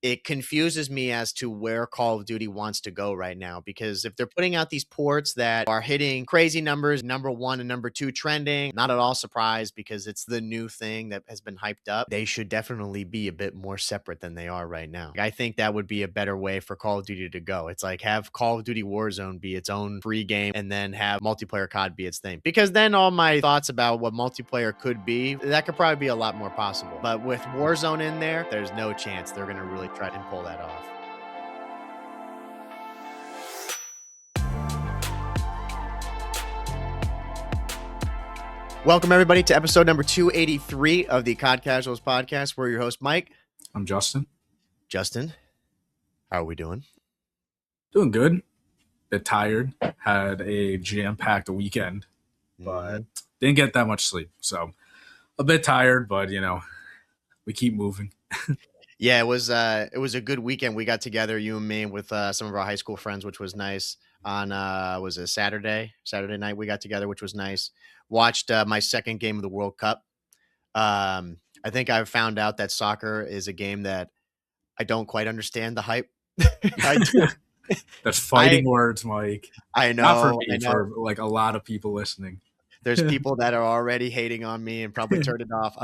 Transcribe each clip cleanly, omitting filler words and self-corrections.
it confuses me as to where Call of Duty wants to go right now, because if they're putting out these ports that are hitting crazy numbers, #1 and #2 trending, not at all surprised because it's the new thing that has been hyped up. They should definitely be a bit more separate than they are right now. I think that would be a better way for Call of Duty to go. It's like have Call of Duty Warzone be its own free game and then have multiplayer COD be its thing. Because then all my thoughts about what multiplayer could be, that could probably be a lot more possible. But with Warzone in there, there's no chance they're going to really try and pull that off. Welcome, everybody, to episode number 283 of the COD Casuals podcast. We're your host, Mike. I'm Justin. Justin, how are we doing? Doing good. Bit tired. Had a jam-packed weekend, but didn't get that much sleep. So a bit tired, but, we keep moving. Yeah, it was a good weekend. We got together, you and me, with some of our high school friends, which was nice. On was a Saturday night we got together, which was nice. Watched my second game of the World Cup. I think I found out that soccer is a game that I don't quite understand the hype. That's fighting words, Mike. I know. Not for me, for like a lot of people listening. There's people that are already hating on me and probably turned it off.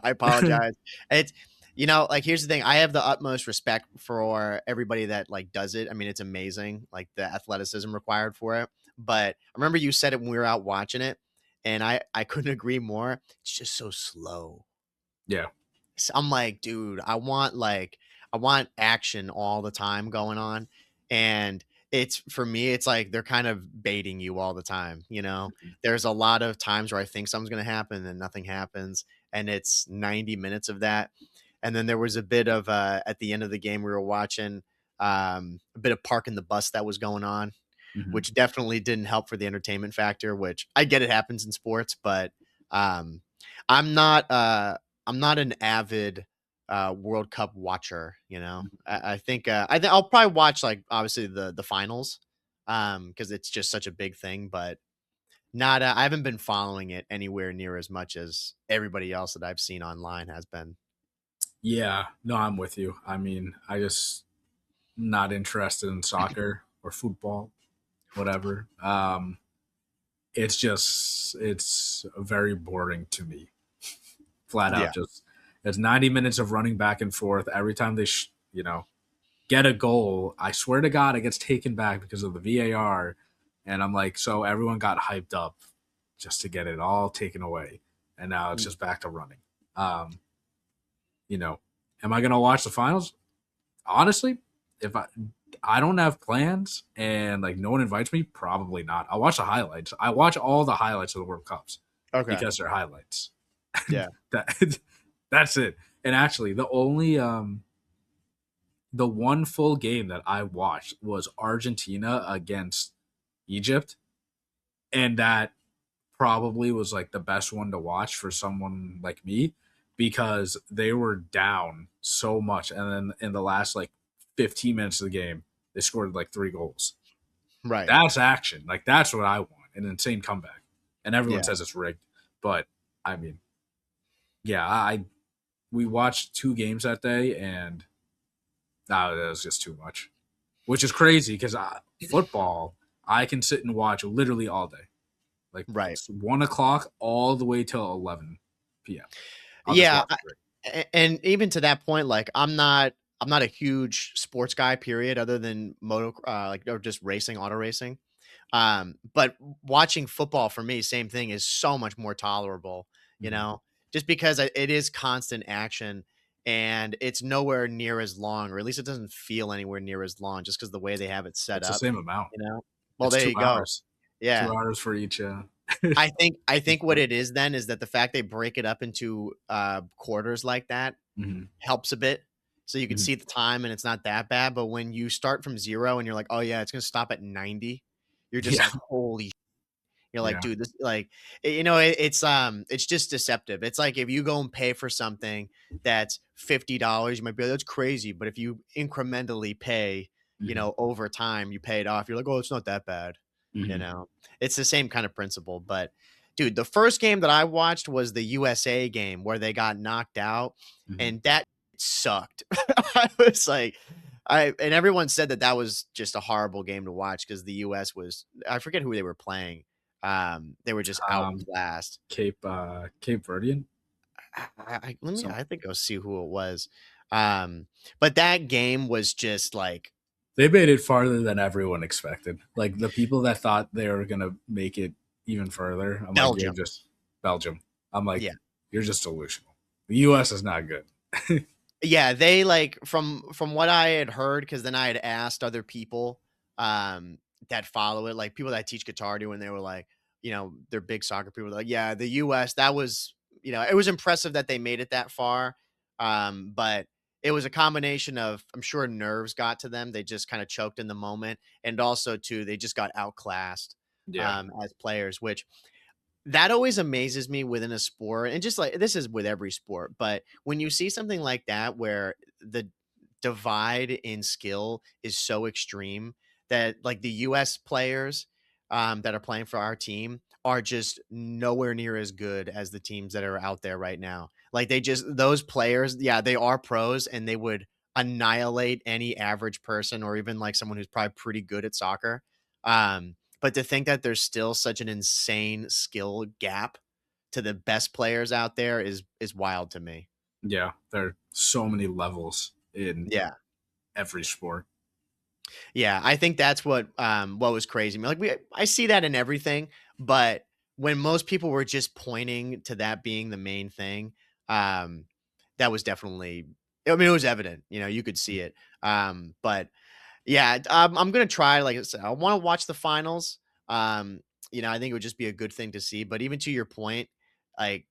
I apologize. It's here's the thing. I have the utmost respect for everybody that does it. I mean, it's amazing, like the athleticism required for it. But I remember you said it when we were out watching it, and I couldn't agree more. It's just so slow. Yeah. So I'm like, dude, I want action all the time going on. And for me, it's like they're kind of baiting you all the time. There's a lot of times where I think something's going to happen and nothing happens. And it's 90 minutes of that. And then there was a bit of at the end of the game, we were watching a bit of parking the bus that was going on, which definitely didn't help for the entertainment factor, which I get it happens in sports, but I'm not an avid World Cup watcher. I think I'll probably watch obviously the finals because it's just such a big thing, but not I haven't been following it anywhere near as much as everybody else that I've seen online has been. Yeah, no, I'm with you. I mean, I just not interested in soccer or football, whatever. It's very boring to me. Flat out, just it's 90 minutes of running back and forth. Every time they, get a goal, I swear to God, it gets taken back because of the VAR. And I'm like, so everyone got hyped up just to get it all taken away. And now it's just back to running. Am I going to watch the finals? Honestly, if I don't have plans and no one invites me, probably not. I'll watch the highlights. I watch all the highlights of the World Cups because they're highlights. Yeah. That's it. And actually, the only the one full game that I watched was Argentina against Egypt, and that probably was the best one to watch for someone like me because they were down so much, and then in the last 15 minutes of the game, they scored 3 goals. Right. That's action. That's what I want. An insane comeback. And everyone says it's rigged, but I mean, yeah, we watched 2 games that day, and that was just too much, which is crazy because football, I can sit and watch literally all day. Right. 1 o'clock all the way till 11 p.m. And even to that point, I'm not a huge sports guy, period, other than or just racing, auto racing. But watching football for me, same thing, is so much more tolerable, just because it is constant action and it's nowhere near as long, or at least it doesn't feel anywhere near as long just because the way they have it set up. It's the same amount. Well, it's there 2 you hours. go. Yeah. 2 hours for each. I think what it is then is that the fact they break it up into quarters like that helps a bit. So you can see the time and it's not that bad. But when you start from 0 and you're like, oh yeah, it's going to stop at 90. You're just like, holy. You're like, dude, this it's just deceptive. It's like if you go and pay for something that's $50, you might be like, that's crazy. But if you incrementally pay, over time, you pay it off. You're like, oh, it's not that bad. It's the same kind of principle. But dude, the first game that I watched was the USA game where they got knocked out, and that sucked. I was like, I and everyone said that that was just a horrible game to watch because the U.S. was I forget who they were playing. They were just Um, outclassed. Cape Verdean, Let me. some I think I'll see who it was. But that game was just like they made it farther than everyone expected. Like the people that thought they were gonna make it even further, I'm like, you're Belgium. just Belgium. I'm like, Yeah. you're just delusional. The U.S. is not good. Yeah, they like from what I had heard, because then I had asked other people that follow it, like people that teach guitar to, and they were like, they're big soccer people. They're like, yeah, the US, that was, it was impressive that they made it that far. But it was a combination of, I'm sure nerves got to them. They just kind of choked in the moment. And also too, they just got outclassed Yeah, as players, which that always amazes me within a sport, and just like this is with every sport, but when you see something like that where the divide in skill is so extreme that like the US players that are playing for our team are just nowhere near as good as the teams that are out there right now. Like they just those players, yeah, they are pros and they would annihilate any average person or even like someone who's probably pretty good at soccer. But to think that there's still such an insane skill gap to the best players out there is wild to me. yeah. There are so many levels in Yeah. every sport. Yeah, I think that's what was crazy. Like I see that in everything, but when most people were just pointing to that being the main thing, um, that was definitely I mean, it was evident, you could see it. But yeah, I'm gonna try. Like I said, I want to watch the finals. Um, I think it would just be a good thing to see. But even to your point, like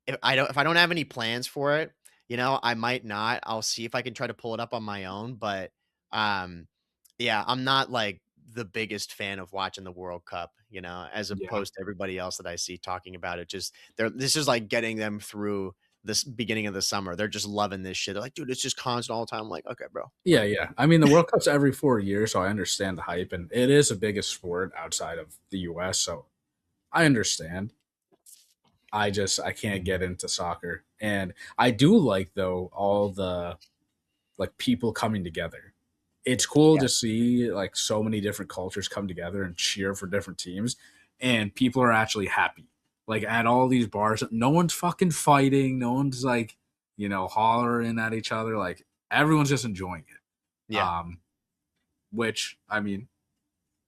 if I don't have any plans for it, I might not. I'll see if I can try to pull it up on my own. But um, yeah, I'm not like the biggest fan of watching the World Cup, as Yeah, opposed to everybody else that I see talking about it. Just this is like getting them through this beginning of the summer. They're just loving this shit. They're like, dude, it's just constant all the time. I'm like, okay, bro. yeah, yeah. I mean, the World Cup's every 4 years, so I understand the hype, and it is the biggest sport outside of the U.S. So I understand. I can't get into soccer, and I do like though all the like people coming together. It's cool Yeah, to see like so many different cultures come together and cheer for different teams, and people are actually happy. Like at all these bars, no one's fucking fighting. No one's like hollering at each other. Like everyone's just enjoying it. yeah. Which I mean,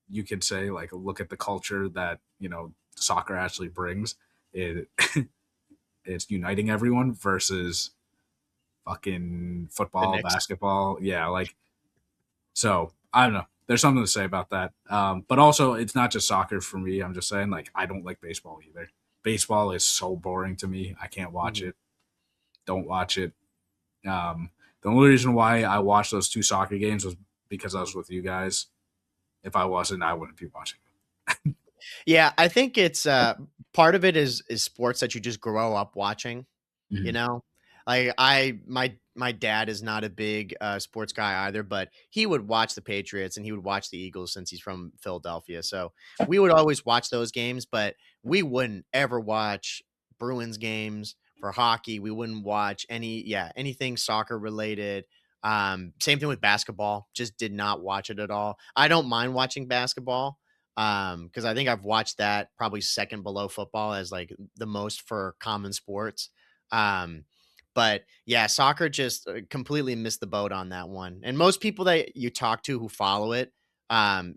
you could say like look at the culture that soccer actually brings. It it's uniting everyone versus fucking The football, Knicks. basketball. Yeah, like so. I don't know. There's something to say about that. But also, it's not just soccer for me. I'm just saying, like, I don't like baseball either. Baseball is so boring to me. I can't watch Mhm. it. Don't watch it. The only reason why I watched those two soccer games was because I was with you guys. If I wasn't, I wouldn't be watching. Yeah, I think it's part of it is sports that you just grow up watching, you Mhm. know? Like my dad is not a big sports guy either, but he would watch the Patriots and he would watch the Eagles since he's from Philadelphia. So we would always watch those games, but we wouldn't ever watch Bruins games for hockey. We wouldn't watch anything soccer related. Same thing with basketball. Just did not watch it at all. I don't mind watching basketball because I think I've watched that probably second below football as like the most for common sports. Um, but yeah, soccer just completely missed the boat on that one. And most people that you talk to who follow it,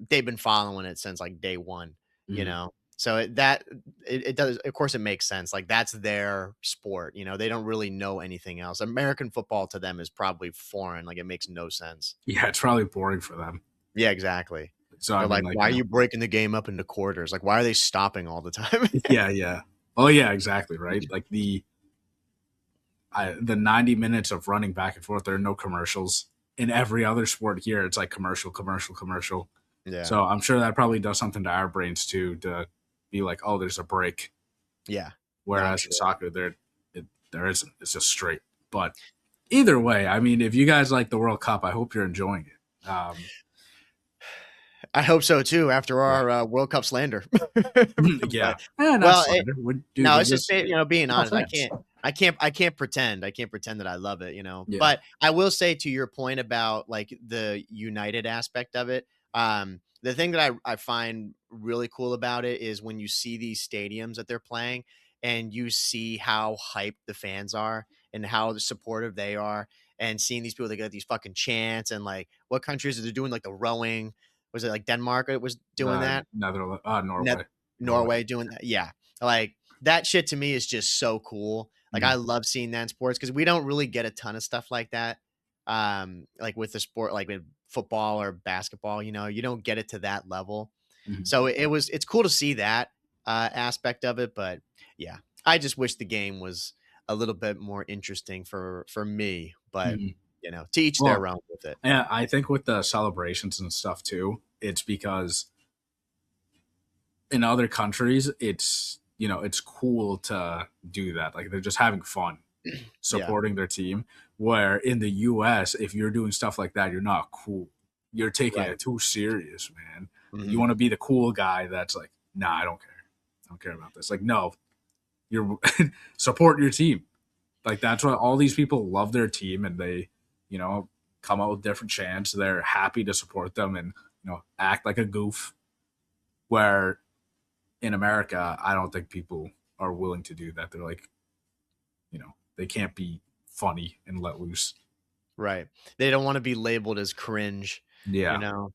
they've been following it since like day one, you Mhm. know. So it does. Of course, it makes sense. Like that's their sport. They don't really know anything else. American football to them is probably foreign. Like it makes no sense. Yeah, it's probably boring for them. Yeah, exactly. So I They're mean, like, like "Why are you breaking the game up into quarters? Like, why are they stopping all the time?" yeah, yeah. Oh yeah, exactly. Right. Like the 90 minutes of running back and forth. There are no commercials. In every other sport here, it's like commercial, commercial, commercial. Yeah. So I'm sure that probably does something to our brains too, to be like, oh, there's a break. Yeah. No, I'm Whereas in sure. soccer, there isn't. It's just straight. But either way, I mean, if you guys like the World Cup, I hope you're enjoying it. I hope so too. After Yeah. our World Cup slander, Yeah. but Not well, slander. Dude, no, we're it's just just being we're all honest. fans. I can't pretend. I can't pretend that I love it. Yeah. But I will say to your point about like the united aspect of it. The thing that I find really cool about it is when you see these stadiums that they're playing, and you see how hyped the fans are and how supportive they are, and seeing these people that get these fucking chants, and like what countries are they doing, like the rowing. Was it like Denmark that was doing that? Netherlands, Ne- Norway. Norway. Norway doing that. Yeah. Like that shit to me is just so cool. Like I Mhm. love seeing that in sports because we don't really get a ton of stuff like that. Like with the sport, like with football or basketball, you don't get it to that level. Mhm. So it's cool to see that aspect of it. But yeah, I just wish the game was a little bit more interesting for me. But Mhm. to each their Well, own with it. yeah, I think with the celebrations and stuff too, it's because in other countries, it's cool to do that. Like they're just having fun Yeah. supporting their team. Where in the U.S., if you're doing stuff like that, you're not cool. You're taking Right. it too serious, man. You Hmm. want to be the cool guy that's like, nah, I don't care. I don't care about this. Like, no, you're support your team. Like that's what all these people love their team, and they, you know, come out with different chants. They're happy to support them and act like a goof. Where in America, I don't think people are willing to do that. They're like, they can't be funny and let loose. Right. They don't want to be labeled as cringe, you Yeah. know.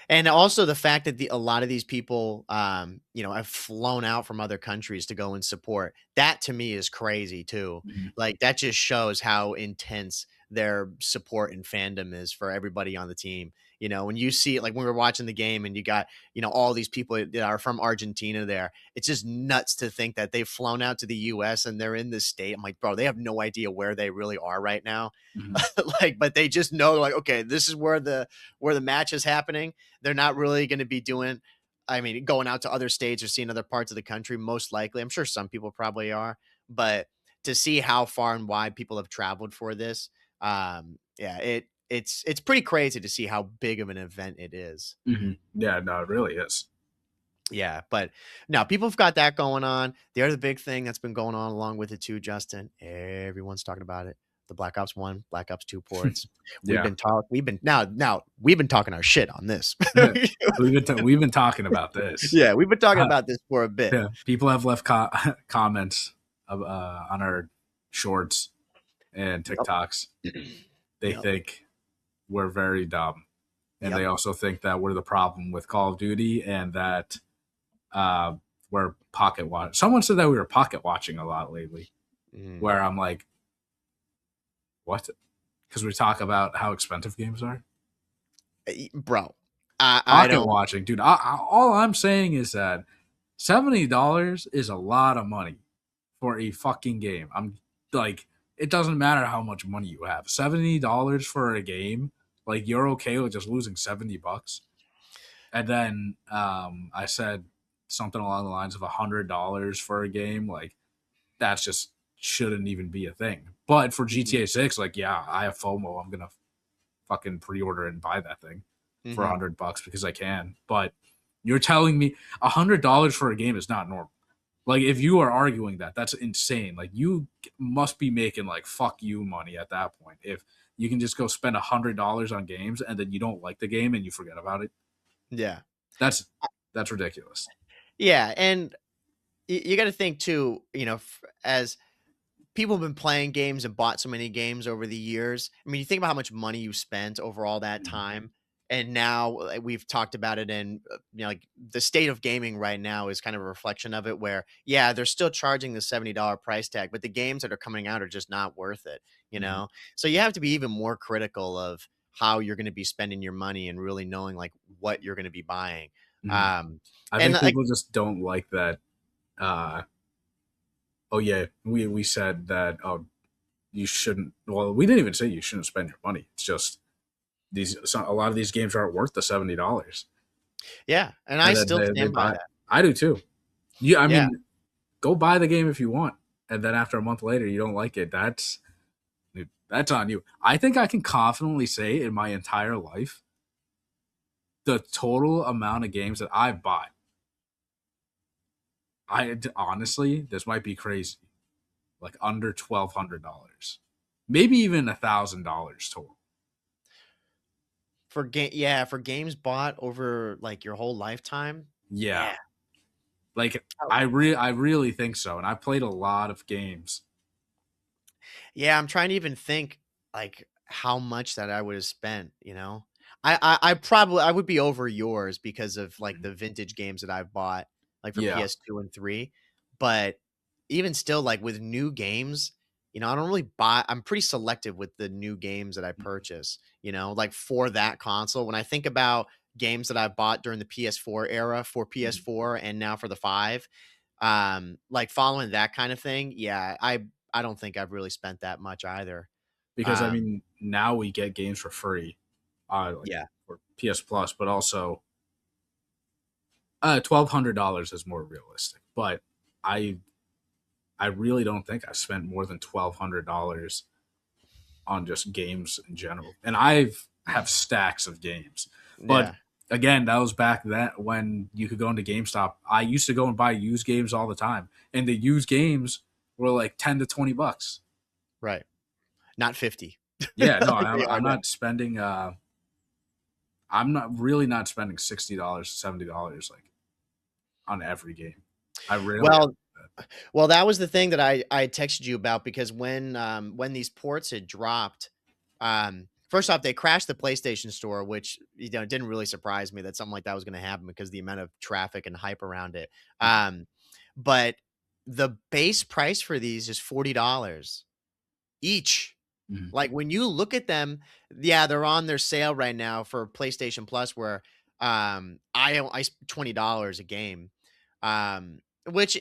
And also the fact that a lot of these people, have flown out from other countries to go and support. That to me is crazy too. Mhm. Like that just shows how intense their support and fandom is for everybody on the team. When you see it, like when we were watching the game and you got, all these people that are from Argentina there, it's just nuts to think that they've flown out to the US and they're in this state. I'm like, bro, they have no idea where they really are right now. Mhm. Like, but they just know like, okay, this is where the match is happening. They're not really going to be doing, I mean, going out to other states or seeing other parts of the country, most likely. I'm sure some people probably are, but to see how far and wide people have traveled for this, yeah, it's pretty crazy to see how big of an event it is. Mhm. Yeah, no, it really is. Yeah, but now people have got that going on. The other big thing that's been going on along with it too, Justin, everyone's talking about it. The Black Ops 1, Black Ops 2 ports. Yeah. We've been talking our shit on this. We've been talking about this. Yeah, we've been talking about this for a bit. Yeah, people have left comments on our shorts and Yep. TikToks. They Yep. think we're very dumb, and they Yep. also think that we're the problem with Call of Duty, and that uh, we're pocket watch. Someone said that we were pocket watching a lot lately. Mhm. Where I'm like, what? Because we talk about how expensive games are. Bro, I Pocket don't. watching, dude. All I'm saying is that $70 is a lot of money for a fucking game. I'm like, it doesn't matter how much money you have. $70 for a game, like you're okay with just losing $70. And then I said something along the lines of $100 for a game, like that's just shouldn't even be a thing. But for Mhm. GTA 6, like yeah, I have FOMO. I'm gonna fucking pre-order and buy that thing for Mhm. $100 because I can. But you're telling me $100 for a game is not normal. Like if you are arguing that, that's insane. Like you must be making like fuck you money at that point. If you can just go spend $100 on games and then you don't like the game and you forget about it, Yeah. that's that's ridiculous. Yeah, and you got to think too, as people have been playing games and bought so many games over the years. I mean, you think about how much money you spent over all that Mhm. time. And now we've talked about it, and like the state of gaming right now is kind of a reflection of it. Where yeah, they're still charging the $70 price tag, but the games that are coming out are just not worth it. You Mhm. know, so you have to be even more critical of how you're going to be spending your money and really knowing like what you're going to be buying. Mhm. Um, I and think like people just don't like that. Uh, oh yeah, we said that. Oh, you shouldn't. Well, we didn't even say you shouldn't spend your money. It's just a lot of these games aren't worth the $70, yeah, and I and then still they stand by buy. that. I do too. You, I Yeah. mean, go buy the game if you want, and then after a month later you don't like it. That's on you. I think I can confidently say in my entire life the total amount of games that I bought, I honestly, this might be crazy, like under $1,200, maybe even $1,000 total. For game, yeah, for games bought over like your whole lifetime. Yeah, Yeah. like Oh, I really think so, and I played a lot of games. yeah, I'm trying to even think like how much that I would have spent, you know? I probably I would be over yours because of like Mhm. the vintage games that I've bought, like for Yeah. PS2 and 3. But even still, like with new games, I don't really buy I'm pretty selective with the new games that I Mhm. purchase, like for that console. When I think about games that I bought during the PS4 era for Mhm. PS4 and now for the 5, like following that kind of thing, yeah, I don't think I've really spent that much either. Because I Um, mean, now we get games for free, like yeah, for PS Plus, but also $1,200 is more realistic. But I I really don't think I spent more than $1,200 on just games in general. And I've have stacks of games. But yeah, again, that was back then when you could go into GameStop. I used to go and buy used games all the time. And the used games were like 10 to 20 bucks. right. Not 50 Yeah, no, like they are I'm now. not spending I'm not really not spending $60, $70 like on every game. I rarely have Well, Well, that was the thing that I texted you about because when these ports had dropped, first off, they crashed the PlayStation Store, which didn't really surprise me that something like that was going to happen because the amount of traffic and hype around it. that. But the base price for these is $40 each. Mhm. Like, when you look at them, yeah, they're on their sale right now for PlayStation Plus where, I $20 a game, which,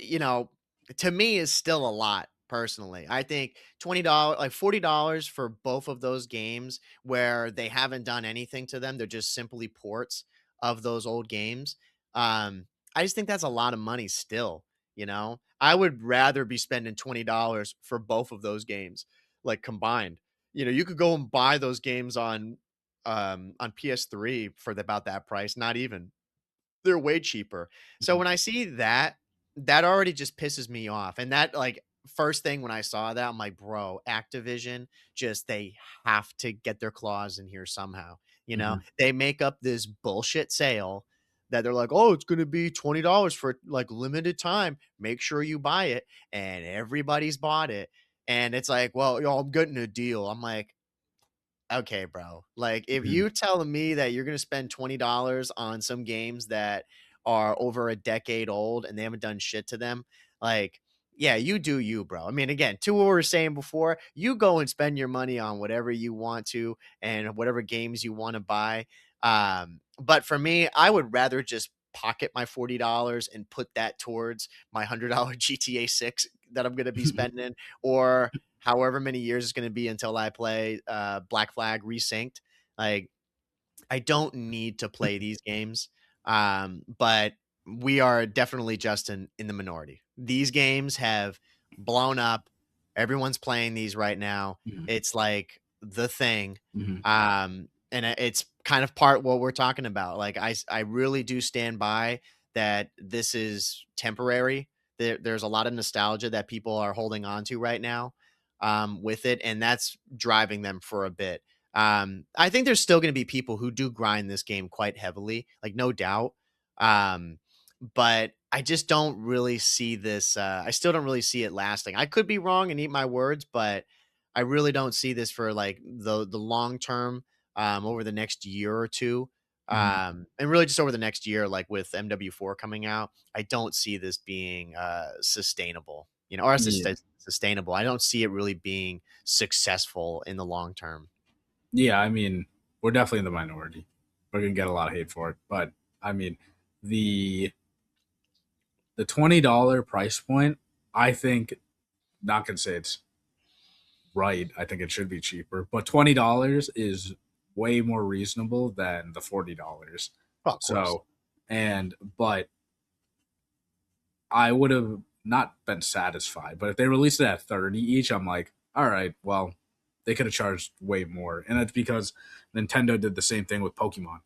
to me is still a lot personally. I think $20 like $40 for both of those games where they haven't done anything to them, they're just simply ports of those old games. I just think that's a lot of money still, you know? I would rather be spending $20 for both of those games, like, combined. You could go and buy those games on PS3 for about that price, not even. They're way cheaper. So Mhm. when I see that, that already just pisses me off. And that like first thing when I saw that, I'm like, bro, Activision, just they have to get their claws in here somehow. Mhm. They make up this bullshit sale that they're like, oh, it's gonna be $20 for like limited time. Make sure you buy it. And everybody's bought it. And it's like, well, I'm getting a deal. I'm like, okay, bro. Like, if Mhm. you telling me that you're gonna spend $20 on some games that are over a decade old and they haven't done shit to them, like, yeah, you do you, bro. I mean, again, to what we were saying before, you go and spend your money on whatever you want to and whatever games you want to buy. But for me, I would rather just pocket my $40 and put that towards my $100 GTA 6 that I'm gonna be spending, or however many years it's going to be until I play Black Flag Resynced. Like, I don't need to play these games, but we are definitely just in the minority. These games have blown up. Everyone's playing these right now. Mhm. It's like the thing, Mhm. and it's kind of part what we're talking about. Like, I really do stand by that. This is temporary. There's a lot of nostalgia that people are holding on to right now, with it, and that's driving them for a bit. I think there's still going to be people who do grind this game quite heavily, like no doubt. Um, but I just don't really see this. I still don't really see it lasting. I could be wrong and eat my words, but I really don't see this for like the long term. Over the next year or two, Mhm. and really just over the next year, like with MW4 coming out, I don't see this being sustainable. Or Yeah. sustainable. I don't see it really being successful in the long term. Yeah, I mean, we're definitely in the minority. We're gonna get a lot of hate for it, but I mean, the the $20 price point, I think, not gonna say it's right. I think it should be cheaper, but $20 is way more reasonable than the $40. Oh, of course. So, and but I would have not been satisfied. But if they released it at 30 each, I'm like, all right, well, they could have charged way more. And it's because Nintendo did the same thing with Pokemon.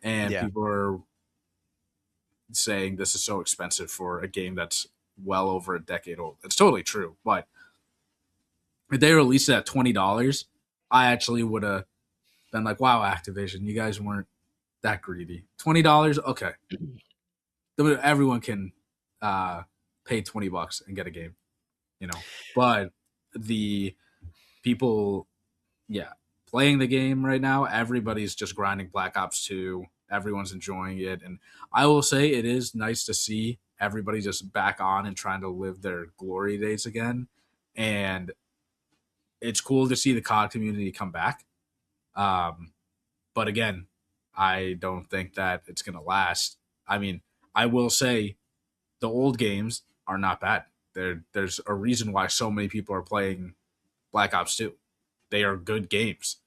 and Yeah. people are saying this is so expensive for a game that's well over a decade old. It's totally true, but if they released it at $20, I actually would have been like, "Wow, Activision, you guys weren't that greedy. $20, okay, everyone can uh, pay $20 and get a game, you know." But the people, yeah, playing the game right now, everybody's just grinding Black Ops 2. Everyone's enjoying it, and I will say it is nice to see everybody just back on and trying to live their glory days again. And it's cool to see the COD community come back. Um, but again, I don't think that it's going to last. I mean, I will say the old games are not bad. There's a reason why so many people are playing Black Ops 2. They are good games,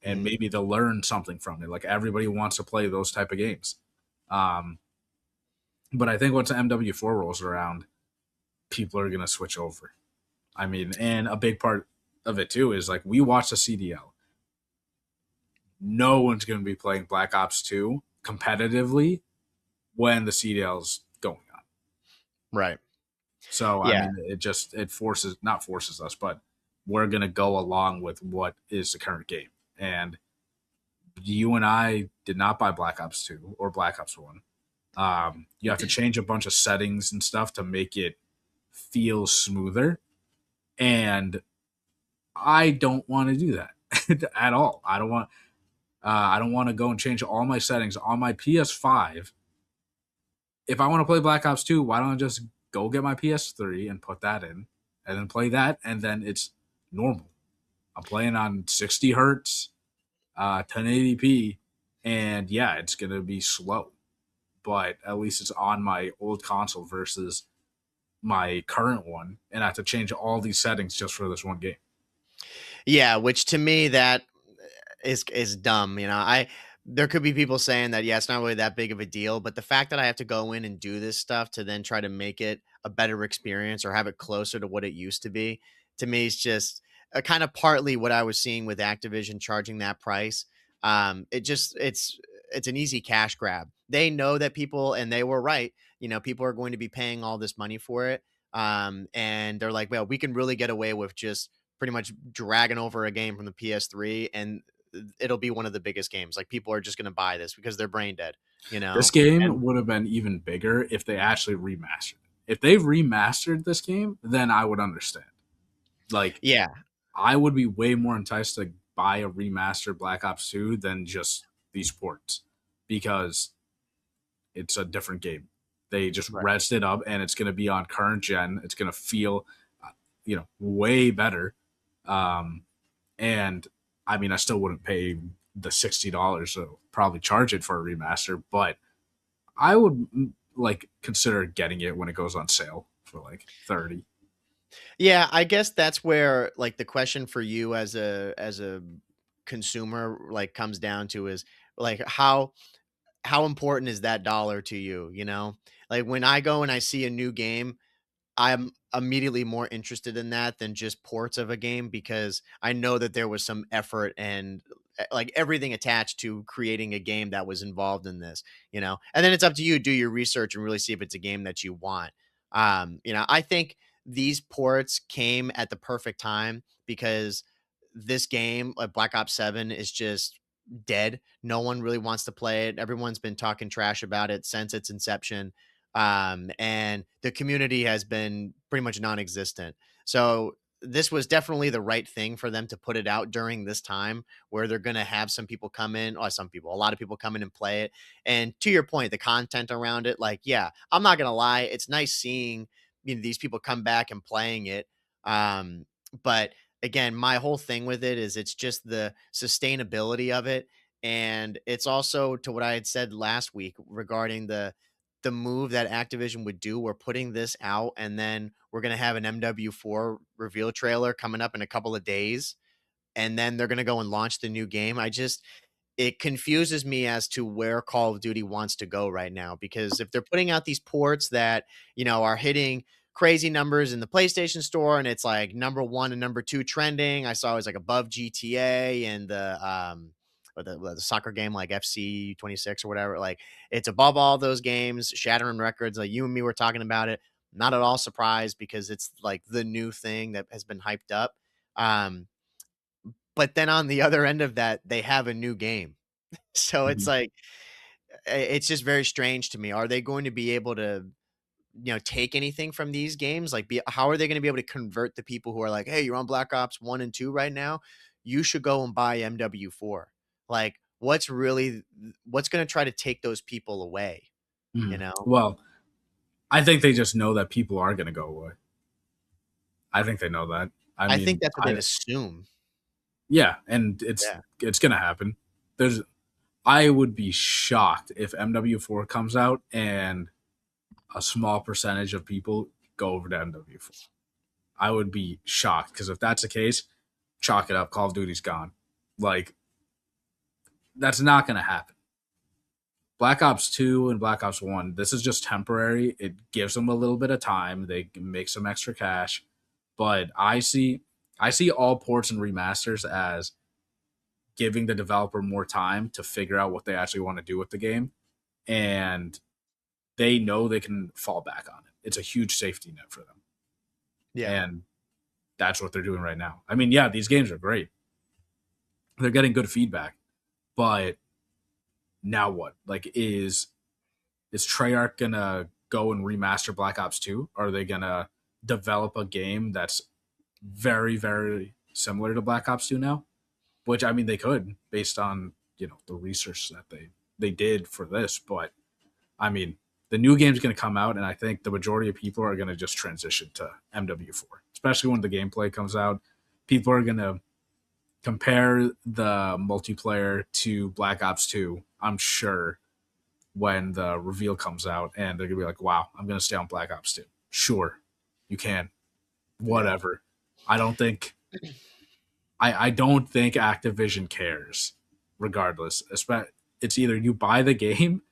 and Mhm. maybe they'll learn something from it. Like everybody wants to play those type of games. Um, but I think once MW4 rolls around, people are going to switch over. I mean, and a big part of it too is like we watch the CDL. No one's going to be playing Black Ops 2 competitively when the CDL's going on. Right. So I Yeah. mean, it forces not forces us, but we're gonna go along with what is the current game. And you and I did not buy Black Ops 2 or Black Ops 1. You have to change a bunch of settings and stuff to make it feel smoother. And I don't want to do that at all. I don't want to go and change all my settings on my PS5. If I want to play Black Ops 2, why don't I just go get my PS3 and put that in and then play that? And then it's normal. I'm playing on 60 hertz, 1080p, and yeah, it's going to be slow, but at least it's on my old console versus my current one. And I have to change all these settings just for this one game. Yeah, which to me that is dumb. I there could be people saying that yeah, it's not really that big of a deal, but the fact that I have to go in and do this stuff to then try to make it a better experience or have it closer to what it used to me is just kind of partly what I was seeing with Activision charging that price. It's an easy cash grab. They know that people, and they were right. People are going to be paying all this money for it. And they're like, well, we can really get away with just pretty much dragging over a game from the PS3 and it'll be one of the biggest games. Like people are just going to buy this because they're brain dead, you This know? And game would have been even bigger if they actually remastered it. If they remastered this game, then I would understand. Like, yeah, I would be way more enticed to buy a remastered Black Ops 2 than just these ports because it's a different game. They just right. rezzed it up and it's going to be on current gen. It's going to feel, way better. Um, and I mean, I still wouldn't pay the $60, so probably charge it for a remaster, but I would like consider getting it when it goes on sale for like 30. Yeah, I guess that's where like the question for you as a consumer like comes down to is like how important is that dollar to you, you know? Like when I go and I see a new game, I'm immediately more interested in that than just ports of a game because I know that there was some effort and like everything attached to creating a game that was involved in this. And then it's up to you to do your research and really see if it's a game that you want. I think these ports came at the perfect time because this game, like Black Ops 7, is just dead. No one really wants to play it. Everyone's been talking trash about it since its inception, and the community has been pretty much non-existent. So this was definitely the right thing for them to put it out during this time where they're going to have some people come in, or a lot of people come in and play it. And to your point, the content around it, like, yeah, I'm not going to lie, it's nice seeing these people come back and playing it. But again, my whole thing with it is it's just the sustainability of it. And it's also to what I had said last week regarding the move that Activision would do. We're putting this out, and then we're gonna have an MW4 reveal trailer coming up in a couple of days, and then they're gonna go and launch the new game. It confuses me as to where Call of Duty wants to go right now because if they're putting out these ports that, are hitting crazy numbers in the PlayStation store and it's like number 1 and number 2 trending. I saw it was like above GTA and the soccer game like FC 26 or whatever. Like it's above all those games, shattering records. Like you and me were talking about it. Not at all surprised because it's like the new thing that has been hyped up. Um, but then on the other end of that, they have a new game. So it's Mhm. like it's just very strange to me. Are they going to be able to, take anything from these games? Like, how are they going to be able to convert the people who are like, "Hey, you're on Black Ops 1 and 2 right now. You should go and buy MW4." Like, what's going to try to take those people away, you know? Well, I think they just know that people are going to go away. I think they know that. I I think mean, that's what they'd assume. yeah, and Yeah. it's going to happen. There's I would be shocked if MW4 comes out and a small percentage of people go over to MW4. I would be shocked because if that's the case, chalk it up. Call of Duty's gone. Like that's not going to happen. Black Ops 2 and Black Ops 1, this is just temporary. It gives them a little bit of time. They can make some extra cash. But I see all ports and remasters as giving the developer more time to figure out what they actually want to do with the game. And they know they can fall back on it. It's a huge safety net for them. Yeah. And that's what they're doing right now. I mean, yeah, these games are great. They're getting good feedback. But now what? Like is Treyarch gonna go and remaster Black Ops 2? Are they gonna develop a game that's very, very similar to Black Ops 2 now? Which I mean they could based on, the research that they did for this, but I mean the new game's gonna come out and I think the majority of people are gonna just transition to MW4. Especially when the gameplay comes out. People are gonna compare the multiplayer to Black Ops 2, I'm sure, when the reveal comes out, and they're gonna be like, "Wow, I'm gonna stay on Black Ops 2." Sure, you can. Yeah. Whatever. I don't think I don't think Activision cares. Regardless, it's either you buy the game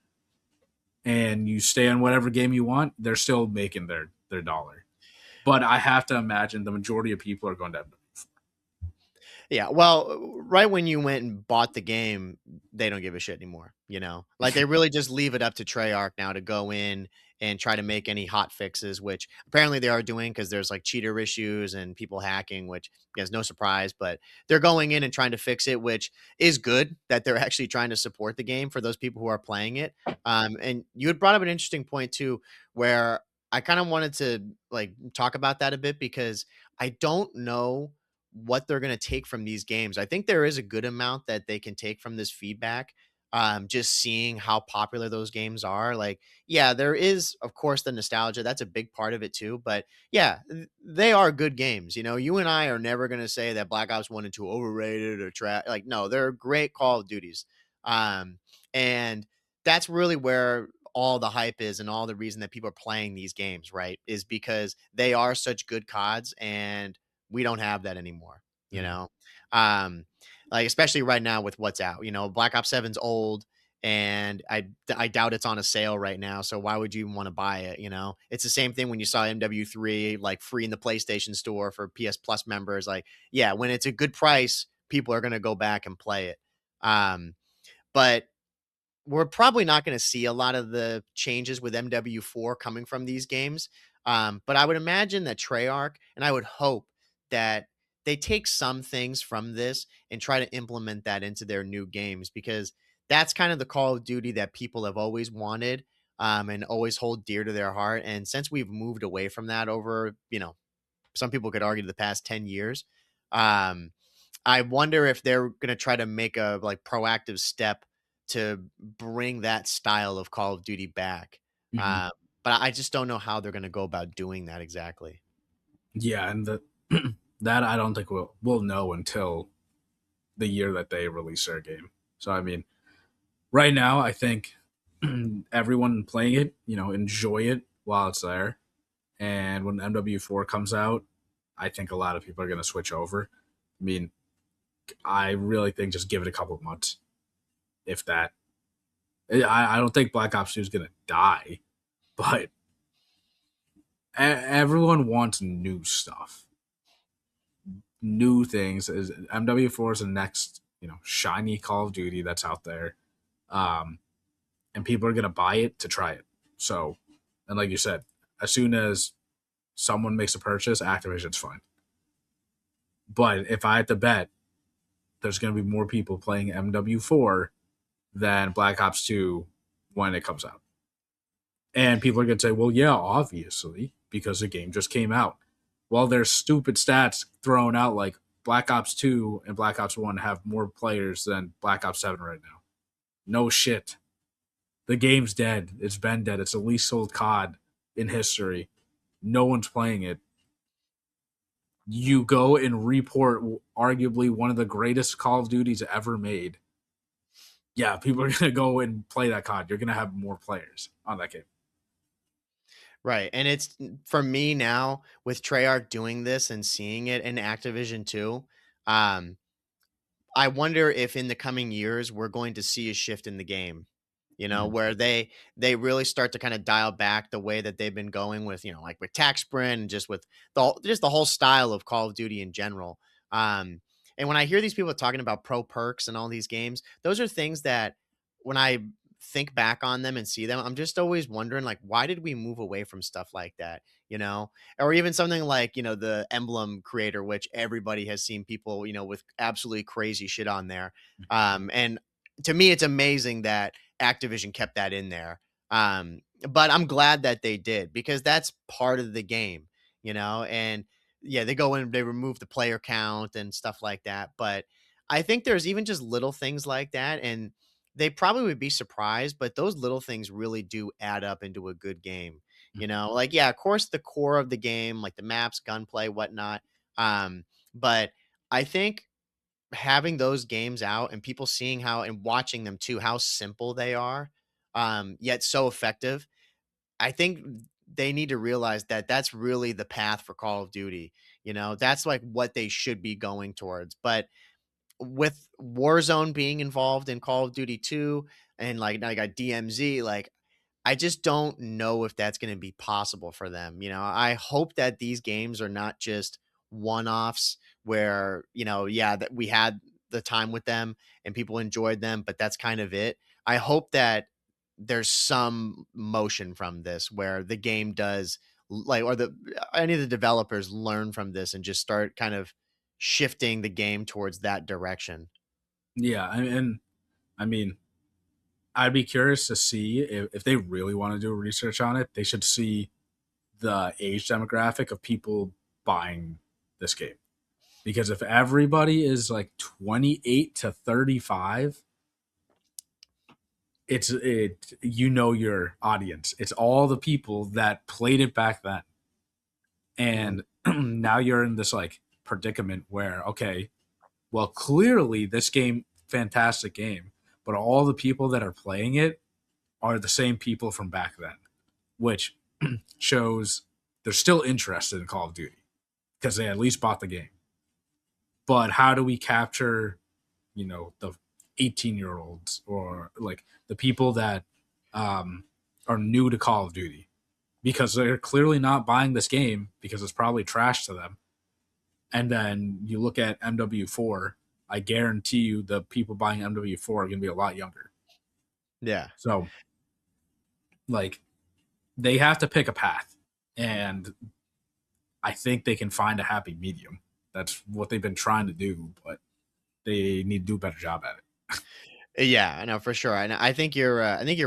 and you stay on whatever game you want. They're still making their dollar. But I have to imagine the majority of people are going to. Yeah, well, right when you went and bought the game, they don't give a shit anymore, Like, they really just leave it up to Treyarch now to go in and try to make any hot fixes, which apparently they are doing because there's, like, cheater issues and people hacking, which is no surprise, but they're going in and trying to fix it, which is good that they're actually trying to support the game for those people who are playing it. And you had brought up an interesting point too, where I kinda wanted to, like, talk about that a bit because I don't know what they're going to take from these games. I think there is a good amount that they can take from this feedback. Just seeing how popular those games are. Like, yeah, there is, of course, the nostalgia. That's a big part of it too. But yeah, they are good games. You and I are never going to say that Black Ops 1 and 2 overrated or trash. Like, no, they're great Call of Duties. Um, and that's really where all the hype is and all the reason that people are playing these games, right? Is because they are such good CODs and we don't have that anymore, you Mhm. know? Um, like, especially right now with what's out, Black Ops 7's old and I doubt it's on a sale right now. So why would you even want to buy it? It's the same thing when you saw MW3 like free in the PlayStation store for PS Plus members. Like, yeah, when it's a good price, people are going to go back and play it. But we're probably not going to see a lot of the changes with MW4 coming from these games. But I would imagine that Treyarch, and I would hope that they take some things from this and try to implement that into their new games because that's kind of the Call of Duty that people have always wanted and always hold dear to their heart. And since we've moved away from that over, some people could argue the past 10 years, um, I wonder if they're gonna try to make a, like, proactive step to bring that style of Call of Duty back. Mhm. Uh, but I just don't know how they're gonna go about doing that exactly. Yeah, and that I don't think we'll know until the year that they release their game. So I mean, right now I think everyone playing it, enjoy it while it's there. And when MW4 comes out, I think a lot of people are going to switch over. I mean, I really think just give it a couple of months, if that. I don't think Black Ops 2 is going to die, but everyone wants new stuff, new things. Is MW4 is the next, shiny Call of Duty that's out there, um, and people are gonna buy it to try it. So, and like you said, as soon as someone makes a purchase, Activision's fine. But if I had to bet, there's gonna be more people playing MW4 than Black Ops 2 when it comes out. And people are going to say, well, yeah, obviously, because the game just came out. Well, there's stupid stats thrown out like Black Ops 2 and Black Ops 1 have more players than Black Ops 7 right now. No shit. The game's dead. It's been dead. It's the least sold COD in history. No one's playing it. You go and report arguably one of the greatest Call of Duties ever made. Yeah, people are going to go and play that COD. You're going to have more players on that game. Right. And it's for me now with Treyarch doing this and seeing it in Activision too. Um, I wonder if in the coming years we're going to see a shift in the game, Mhm. where they really start to kind of dial back the way that they've been going with, like with Tac Sprint and just with the whole style of Call of Duty in general. Um, and when I hear these people talking about pro perks and all these games, those are things that when I think back on them and see them, I'm just always wondering like, why did we move away from stuff like that? Or even something like, the emblem creator, which everybody has seen people, with absolutely crazy shit on there. And to me, it's amazing that Activision kept that in there. But I'm glad that they did because that's part of the game, and yeah, they go in, they remove the player count and stuff like that. But I think there's even just little things like that. And they probably would be surprised, but those little things really do add up into a good game. Like, yeah, of course, the core of the game, like the maps, gunplay, whatnot. But I think having those games out and people seeing how and watching them too, how simple they are, yet so effective. I think they need to realize that that's really the path for Call of Duty. That's like what they should be going towards. But with Warzone being involved in Call of Duty 2 and like now I got DMZ, like I just don't know if that's going to be possible for them. I hope that these games are not just one-offs where, yeah, that we had the time with them and people enjoyed them, but that's kind of it. I hope that there's some motion from this where the game does like or the any of the developers learn from this and just start kind of shifting the game towards that direction. Yeah, and I mean, I'd be curious to see if they really want to do research on it. They should see the age demographic of people buying this game. Because if everybody is like 28 to 35, your audience. It's all the people that played it back then. Mhm. And now you're in this like predicament where, okay, well, clearly this game, fantastic game, but all the people that are playing it are the same people from back then, which shows they're still interested in Call of Duty because they at least bought the game. But how do we capture, the 18-year-olds or like the people that um, are new to Call of Duty? Because they're clearly not buying this game because it's probably trash to them. And then you look at MW4, I guarantee you the people buying MW4 are going to be a lot younger. Yeah. So, like, they have to pick a path. And I think they can find a happy medium. That's what they've been trying to do, but they need to do a better job at it. Yeah, I know for sure. And I think you're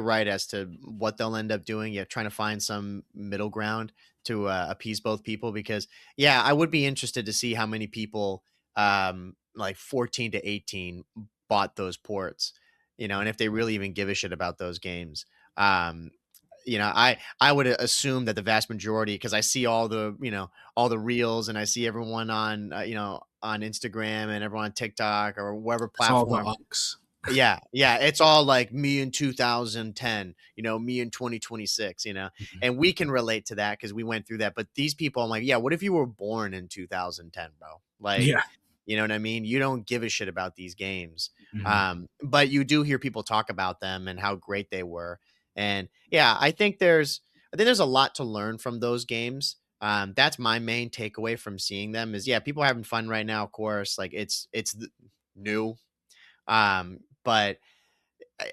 right as to what they'll end up doing. Yeah, trying to find some middle ground to appease both people. Because yeah, I would be interested to see how many people, like 14 to 18, bought those ports. And if they really even give a shit about those games. Um, I would assume that the vast majority, because I see all the reels, and I see everyone on on Instagram and everyone on TikTok or whatever It's all the platform. UX. Yeah, yeah, it's all like me in 2010, me in 2026, Mhm. and we can relate to that because we went through that. But these people, I'm like, yeah, what if you were born in 2010, bro? Like, Yeah. you know what I mean? You don't give a shit about these games. Mhm. But you do hear people talk about them and how great they were. And yeah, I think there's a lot to learn from those games. That's my main takeaway from seeing them is yeah, people are having fun right now, of course. Like it's new. But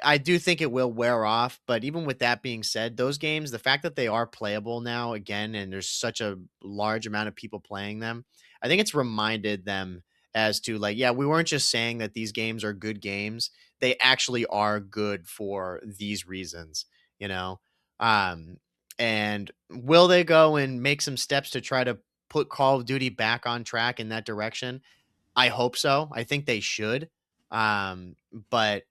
I do think it will wear off, but even with that being said, those games, the fact that they are playable now again, and there's such a large amount of people playing them, I think it's reminded them as to like, yeah, we weren't just saying that these games are good games. They actually are good for these reasons, you know? Um, and will they go and make some steps to try to put Call of Duty back on track in that direction? I hope so. I think they should. But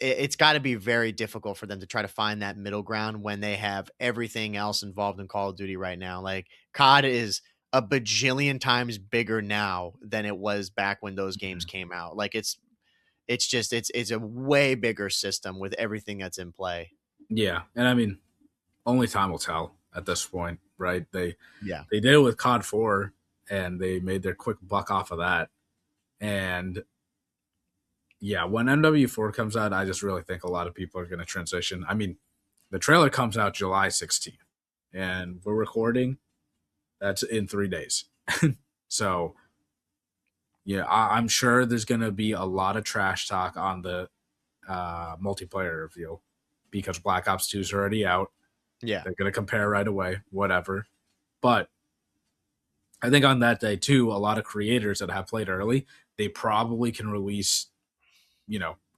it's got to be very difficult for them to try to find that middle ground when they have everything else involved in Call of Duty right now. Like COD is a bajillion times bigger now than it was back when those games Mhm. came out. Like it's a way bigger system with everything that's in play. Yeah, and I mean, only time will tell at this point, right? Yeah. They did it with COD 4, and they made their quick buck off of that. And yeah, when MW4 comes out, I just really think a lot of people are going to transition. I mean, the trailer comes out July 16th, and we're recording. That's in 3 days. So yeah, I'm sure there's going to be a lot of trash talk on the multiplayer reveal because Black Ops 2 is already out. Yeah. They're going to compare right away, whatever. But I think on that day too, a lot of creators that have played early, they probably can release,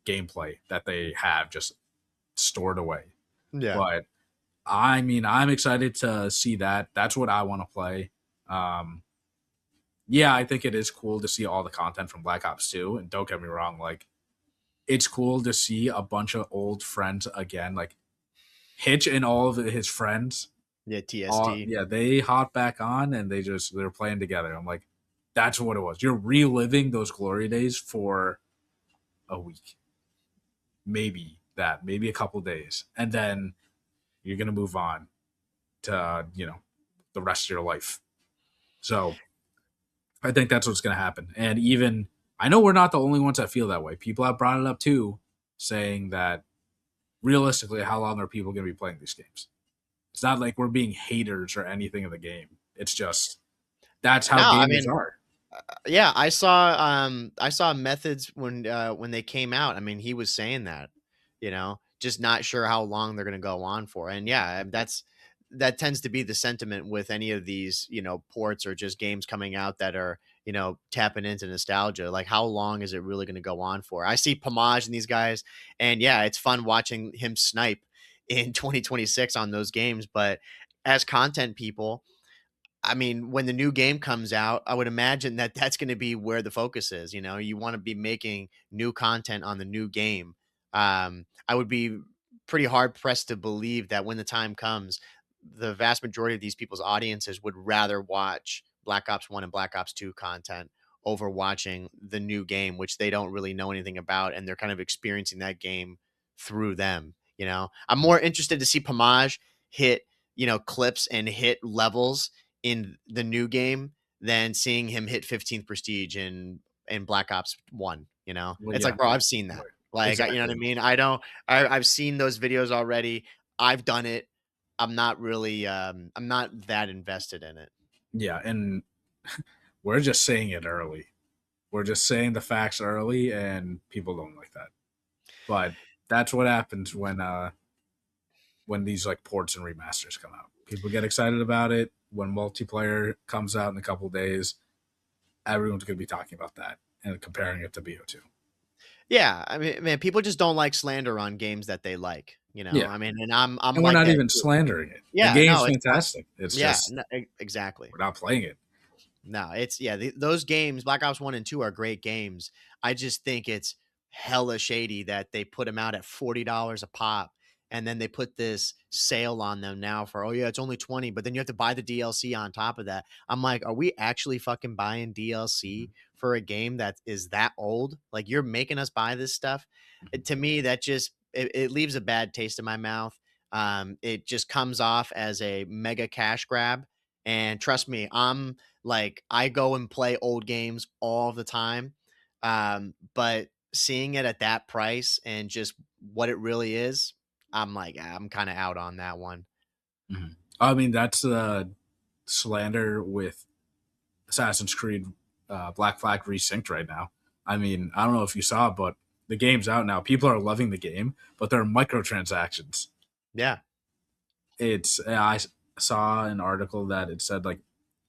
gameplay that they have just stored away. Yeah. But I mean, I'm excited to see that. That's what I want to play. Um, yeah, I think it is cool to see all the content from Black Ops 2. And don't get me wrong, like it's cool to see a bunch of old friends again, like Hitch and all of his friends. Yeah. All TST. yeah, they hop back on and they're playing together. I'm like, that's what it was. You're reliving those glory days for a week, maybe a couple days, and then you're gonna move on to the rest of your life. So I think that's what's gonna happen. And even I know we're not the only ones that feel that way. People have brought it up too, saying that realistically, how long are people gonna be playing these games? It's not like we're being haters or anything of the game. It's just that's how No, I gamers mean, are. yeah, I saw methods when they came out. I mean, he was saying that, just not sure how long they're going to go on for. And yeah, that tends to be the sentiment with any of these, ports or just games coming out that are, tapping into nostalgia. Like how long is it really going to go on for? I see Pomage and these guys, and yeah, it's fun watching him snipe in 2026 on those games, but as content people, I mean, when the new game comes out, I would imagine that that's going to be where the focus is. You want to be making new content on the new game. I would be pretty hard pressed to believe that when the time comes, the vast majority of these people's audiences would rather watch Black Ops 1 and Black Ops 2 content over watching the new game, which they don't really know anything about. And they're kind of experiencing that game through them. I'm more interested to see Pomage hit, clips and hit levels in the new game than seeing him hit 15th prestige in Black Ops 1, Well, It's yeah, like, bro, I've seen that. right. Like, you know what I Exactly. mean? I don't I've seen those videos already. I've done it. I'm not that invested in it. Yeah, and we're just saying it early. We're just saying the facts early, and people don't like that. But that's what happens when these like ports and remasters come out. People get excited about it. When multiplayer comes out in a couple days, everyone's going to be talking about that and comparing it to BO2. Yeah, I mean, man, people just don't like slander on games that they like. Yeah, I mean, and I'm and we're like not that even too. slandering it. The Yeah, game's no, it's fine. fantastic. It's Yeah, just no, exactly. we're not playing it. No, those games, Black Ops 1 and 2 are great games. I just think it's hella shady that they put them out at $40 a pop, and then they put this sale on them now for, oh yeah, it's only 20, but then you have to buy the DLC on top of that. I'm like, are we actually fucking buying DLC Mhm. for a game that is that old? Like you're making us buy this stuff? Mhm. To me, that just it leaves a bad taste in my mouth. It just comes off as a mega cash grab. And trust me, I go and play old games all the time. But seeing it at that price and just what it really is, I'm like, I'm kind of out on that one. Mhm. I mean, that's slander with Assassin's Creed Black Flag Resynced right now. I mean, I don't know if you saw, but the game's out now. People are loving the game, but there are microtransactions. Yeah. I saw an article that it said like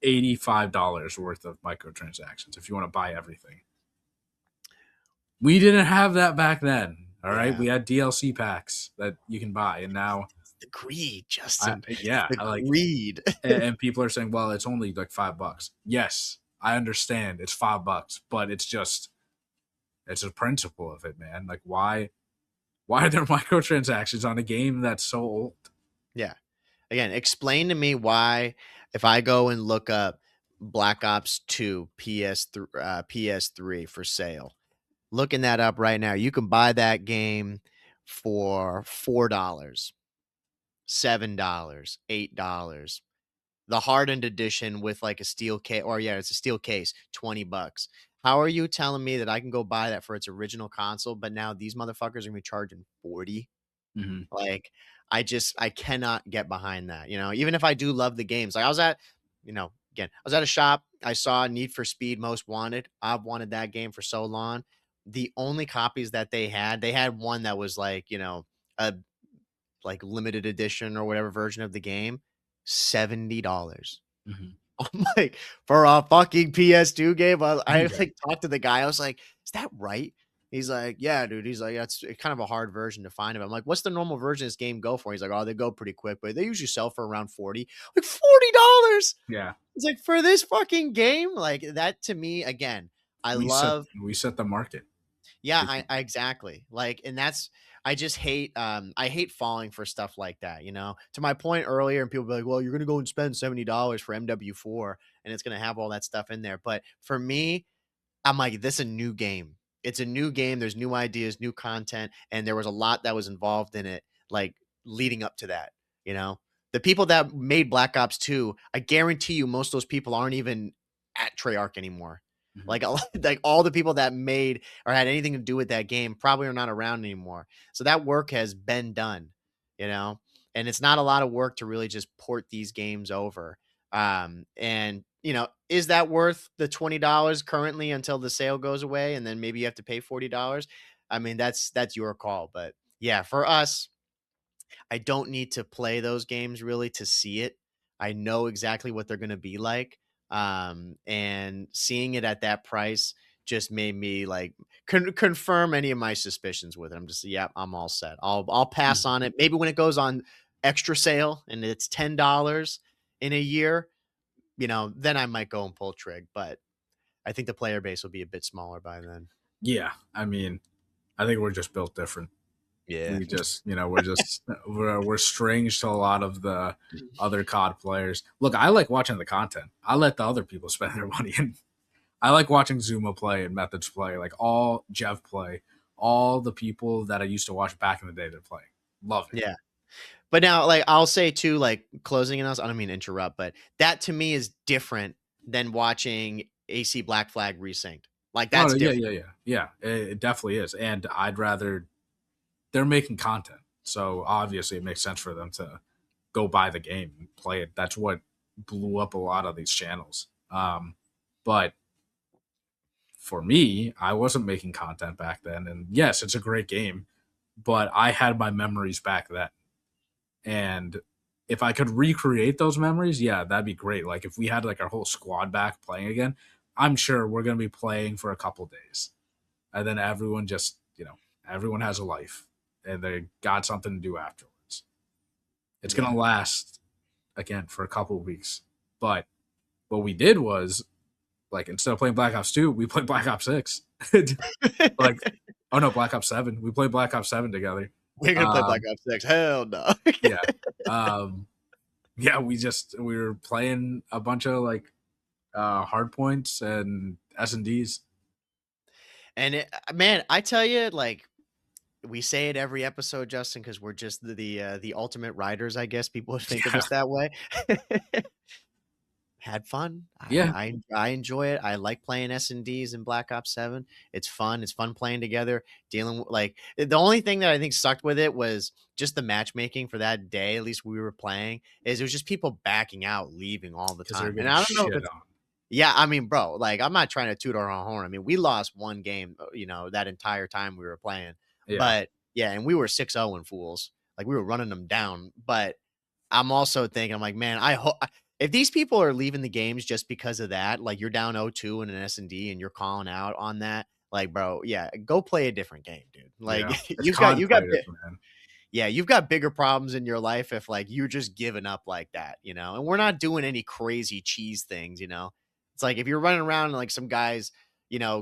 $85 worth of microtransactions if you want to buy everything. We didn't have that back then. All right, Yeah. we had DLC packs that you can buy, and now The greed, Justin. It's the I like, greed. and people are saying, well, it's only like $5. Yes, I understand it's $5, but it's a principle of it, man. Like, why are there microtransactions on a game that's so old? Yeah. Again, explain to me why if I go and look up Black Ops 2 PS3 for sale, looking that up right now, you can buy that game for $4, $7, $8. The hardened edition with like a steel case, or yeah, it's a steel case, $20. How are you telling me that I can go buy that for its original console, but now these motherfuckers are gonna be charging 40? Mm-hmm. Like, I cannot get behind that, you know, even if I do love the games. Like, I was at, again, I was at a shop, I saw Need for Speed Most Wanted. I've wanted that game for so long. The only copies that they had one that was like, a like limited edition or whatever version of the game, $70. Mm-hmm. I'm like, for a fucking PS2 game? I Yeah. like talked to the guy. I was like, is that right? He's like, yeah, dude. He's like, that's kind of a hard version to find him. I'm like, what's the normal version this game go for? He's like, oh, they go pretty quick, but they usually sell for around 40. Like $40. Yeah. It's like for this fucking game, like that to me, again, I We set love. we set the market. Yeah, I exactly. Like, and that's I just hate I hate falling for stuff like that, you know. To my point earlier, and people be like, well, you're gonna go and spend $70 for MW4 and it's gonna have all that stuff in there. But for me, I'm like, this is a new game. It's a new game. There's new ideas, new content, and there was a lot that was involved in it, like leading up to that. You know, the people that made Black Ops 2, I guarantee you, most of those people aren't even at Treyarch anymore. Mm-hmm. Like, like all the people that made or had anything to do with that game probably are not around anymore. So that work has been done, you know, and it's not a lot of work to really just port these games over. And is that worth the $20 currently until the sale goes away and then maybe you have to pay $40? I mean, that's your call, but yeah, for us, I don't need to play those games really to see it. I know exactly what they're going to be like. And seeing it at that price just made me like confirm any of my suspicions with it. I'm just, yeah, I'm all set. I'll pass Mm-hmm. on it. Maybe when it goes on extra sale and it's $10 in a year, then I might go and pull trig, but I think the player base will be a bit smaller by then. Yeah, I mean, I think we're just built different. Yeah. We just, we're strange to a lot of the other COD players. Look, I like watching the content. I let the other people spend their money, and I like watching Zuma play and Methods play, like all Jeff play, all the people that I used to watch back in the day that play. Love it. Yeah. But now, like, I'll say too, like, closing in, I don't mean to interrupt, but that to me is different than watching AC Black Flag resynced. Like, Oh that's yeah, different. yeah, yeah, yeah. It definitely is, and I'd rather they're making content, so obviously it makes sense for them to go buy the game and play it. That's what blew up a lot of these channels. But for me, I wasn't making content back then, and yes, it's a great game, but I had my memories back then, and if I could recreate those memories, yeah, that'd be great. Like if we had like our whole squad back playing again, I'm sure we're gonna be playing for a couple days, and then everyone just everyone has a life, and they got something to do afterwards. It's Yeah. gonna last again for a couple of weeks, but what we did was like instead of playing Black Ops 2, we played Black Ops 6. Like, oh no, Black Ops 7. We played Black Ops 7 together. We're gonna play Black Um, Ops 6. Hell no. yeah. Um, yeah, we were playing a bunch of like hard points and S&Ds. And man, I tell you, like, we say it every episode, Justin, because we're just the ultimate riders, I guess people would think of Yeah. us that way. Had fun. Yeah. I enjoy it. I like playing S&Ds in Black Ops 7. It's fun. It's fun playing together, dealing with like the only thing that I think sucked with it was just the matchmaking for that day, at least we were playing, is it was just people backing out, leaving all the Because they're time. And getting I don't know if shit it's on. Yeah, I mean, bro, like I'm not trying to toot our own horn. I mean, we lost one game, that entire time we were playing. Yeah. But yeah, and we were 6-0 in fools. Like we were running them down. But I'm also thinking, I'm like, man, I hope if these people are leaving the games just because of that, like you're down 0-2 in an S&D and you're calling out on that, like, bro, yeah, go play a different game, dude. Like Yeah. It's you've got COD you got players, man. yeah, you've got bigger problems in your life if like you're just giving up like that, And we're not doing any crazy cheese things. It's like if you're running around and like some guys,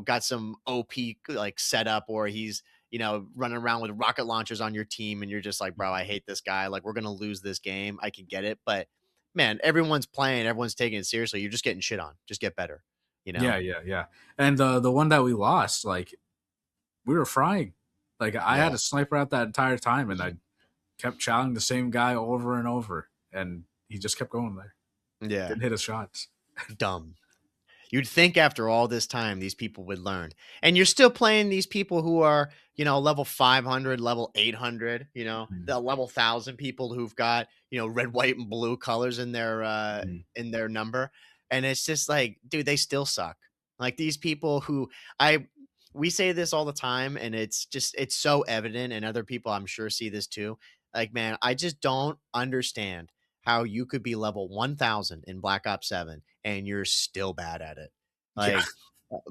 got some OP like setup or he's, running around with rocket launchers on your team and you're just like, bro, I hate this guy. Like we're gonna lose this game. I can get it. But man, everyone's playing, everyone's taking it seriously. You're just getting shit on. Just get better, you Yeah, know? yeah, yeah. And the one that we lost, like we were frying. Like I Yeah. had a sniper out that entire time, and I kept challenging the same guy over and over, and he just kept going there. Yeah. Didn't hit his shots. Dumb. You'd think after all this time, these people would learn. And you're still playing these people who are, level 500, level 800, Mhm. the level 1,000 people who've got, red, white, and blue colors Mhm. in their number. And it's just like, dude, they still suck. Like these people who I we say this all the time, and it's so evident, and other people I'm sure see this too. Like, man, I just don't understand how you could be level 1,000 in Black Ops 7 and you're still bad at it. Yeah.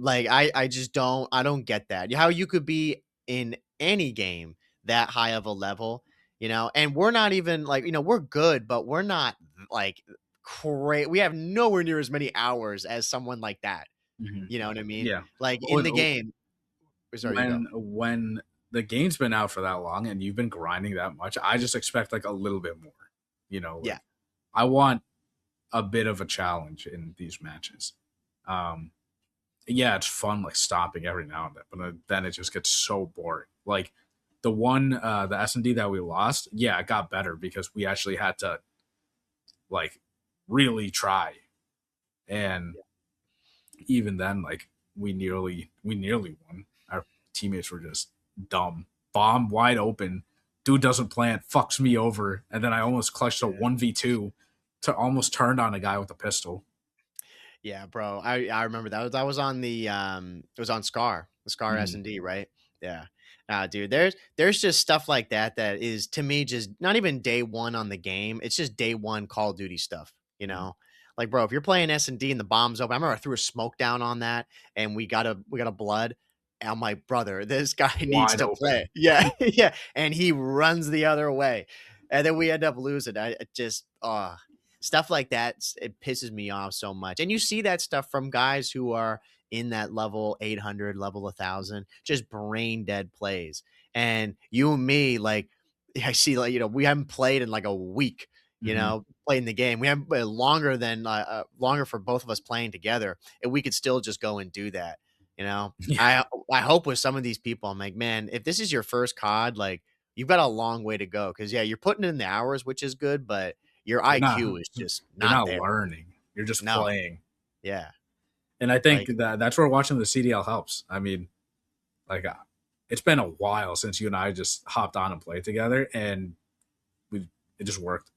I just don't get that. How you could be in any game that high of a level, and we're not even like, we're good, but we're not like great. We have nowhere near as many hours as someone like that. Mhm. You know what I mean? Yeah. Like in the When game. Sorry, you go. when the game's been out for that long and you've been grinding that much, I just expect like a little bit more. Yeah. Like I want a bit of a challenge in these matches. Um, yeah, it's fun like stopping every now and then, but then it just gets so boring. Like the S&D that we lost, yeah, it got better because we actually had to like really try, and even then, like we nearly won. Our teammates were just dumb, bomb wide open. Dude doesn't plant, fucks me over, and then I almost clutched a Yeah. 1v2 to almost turned on a guy with a pistol. Yeah, bro. I remember that was on the it was on Scar, the Scar Mhm. S&D, right? Yeah. Dude, there's just stuff like that that is to me just not even day one on the game. It's just day one Call of Duty stuff, you Mhm. know? Like, bro, if you're playing S&D and the bomb's open, I remember I threw a smoke down on that and we got a blood. And I'm like, brother, this guy needs Wide to open. play. Yeah, yeah. And he runs the other way. And then we end up losing. I it just stuff like that, it pisses me off so much. And you see that stuff from guys who are in that level 800, level 1,000, just brain dead plays. And you and me, like, I see, like, we haven't played in like a week, Mhm. playing the game. We haven't longer for both of us playing together, and we could still just go and do that. You know, Yeah. I hope with some of these people, I'm like, man, if this is your first COD, like, you've got a long way to go. Cause yeah, you're putting in the hours, which is good, but your You're not IQ is just you're not not there. learning. You're just No. playing. Yeah. And I think Like, that's where watching the CDL helps. I mean, like it's been a while since you and I just hopped on and played together, and we it just worked.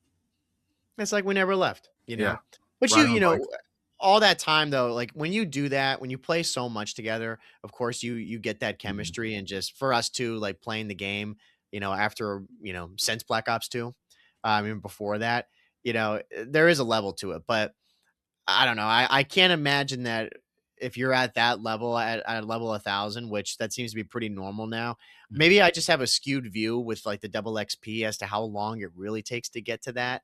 it's like we never left. Yeah. But Riding on the bike. all that time though, like when you do that, when you play so much together, of course you get that Mhm. chemistry and just for us too, like playing the game, after, since Black Ops 2, even before that, there is a level to it, but I don't know. I can't imagine that if you're at that level at level 1,000, which that seems to be pretty normal now. Mhm. Maybe I just have a skewed view with like the double XP as to how long it really takes to get to that.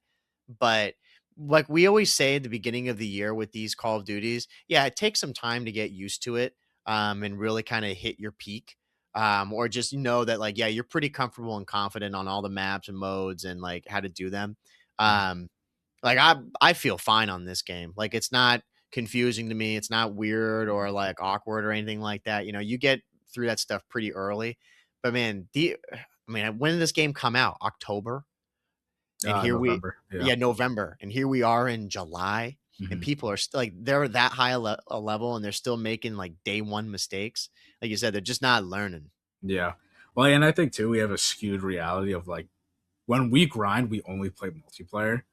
But like we always say at the beginning of the year with these Call of Duties, yeah, it takes some time to get used to it, and really kind of hit your peak. Or just know that like, yeah, you're pretty comfortable and confident on all the maps and modes and like how to do them. Mhm. Um, like I feel fine on this game. Like it's not confusing to me. It's not weird or like awkward or anything like that. You get through that stuff pretty early. But man, when did this game come out? October? And here we November. Yeah. yeah, November. And here we are in July and Mhm. people are still like they're that high a level and they're still making like day one mistakes. Like you said, they're just not learning. Yeah. Well, and I think too we have a skewed reality of like when we grind, we only play multiplayer.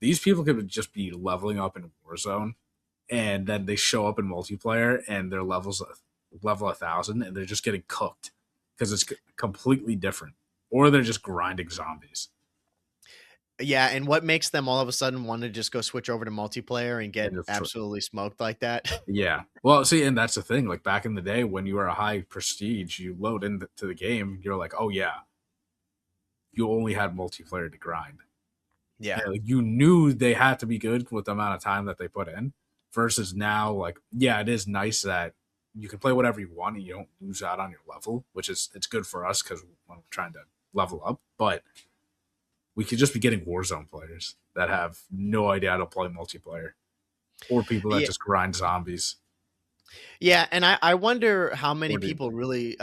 These people could just be leveling up in Warzone and then they show up in multiplayer and their level 1,000, and they're just getting cooked because it's completely different, or they're just grinding zombies. Yeah, and what makes them all of a sudden want to just go switch over to multiplayer and And get it's absolutely smoked like that? yeah. Well, see, and that's the thing. Like back in the day when you were a high prestige, you load into the game, you're like, oh yeah, you only had multiplayer to grind. Yeah. And like, you knew they had to be good with the amount of time that they put in. Versus now, like, yeah, it is nice that you can play whatever you want and you don't lose out on your level, which is it's good for us because when we're trying to level up. But we could just be getting Warzone players that have no idea how to play multiplayer, or people that Yeah. just grind zombies. Yeah, and I wonder how many Or do people really,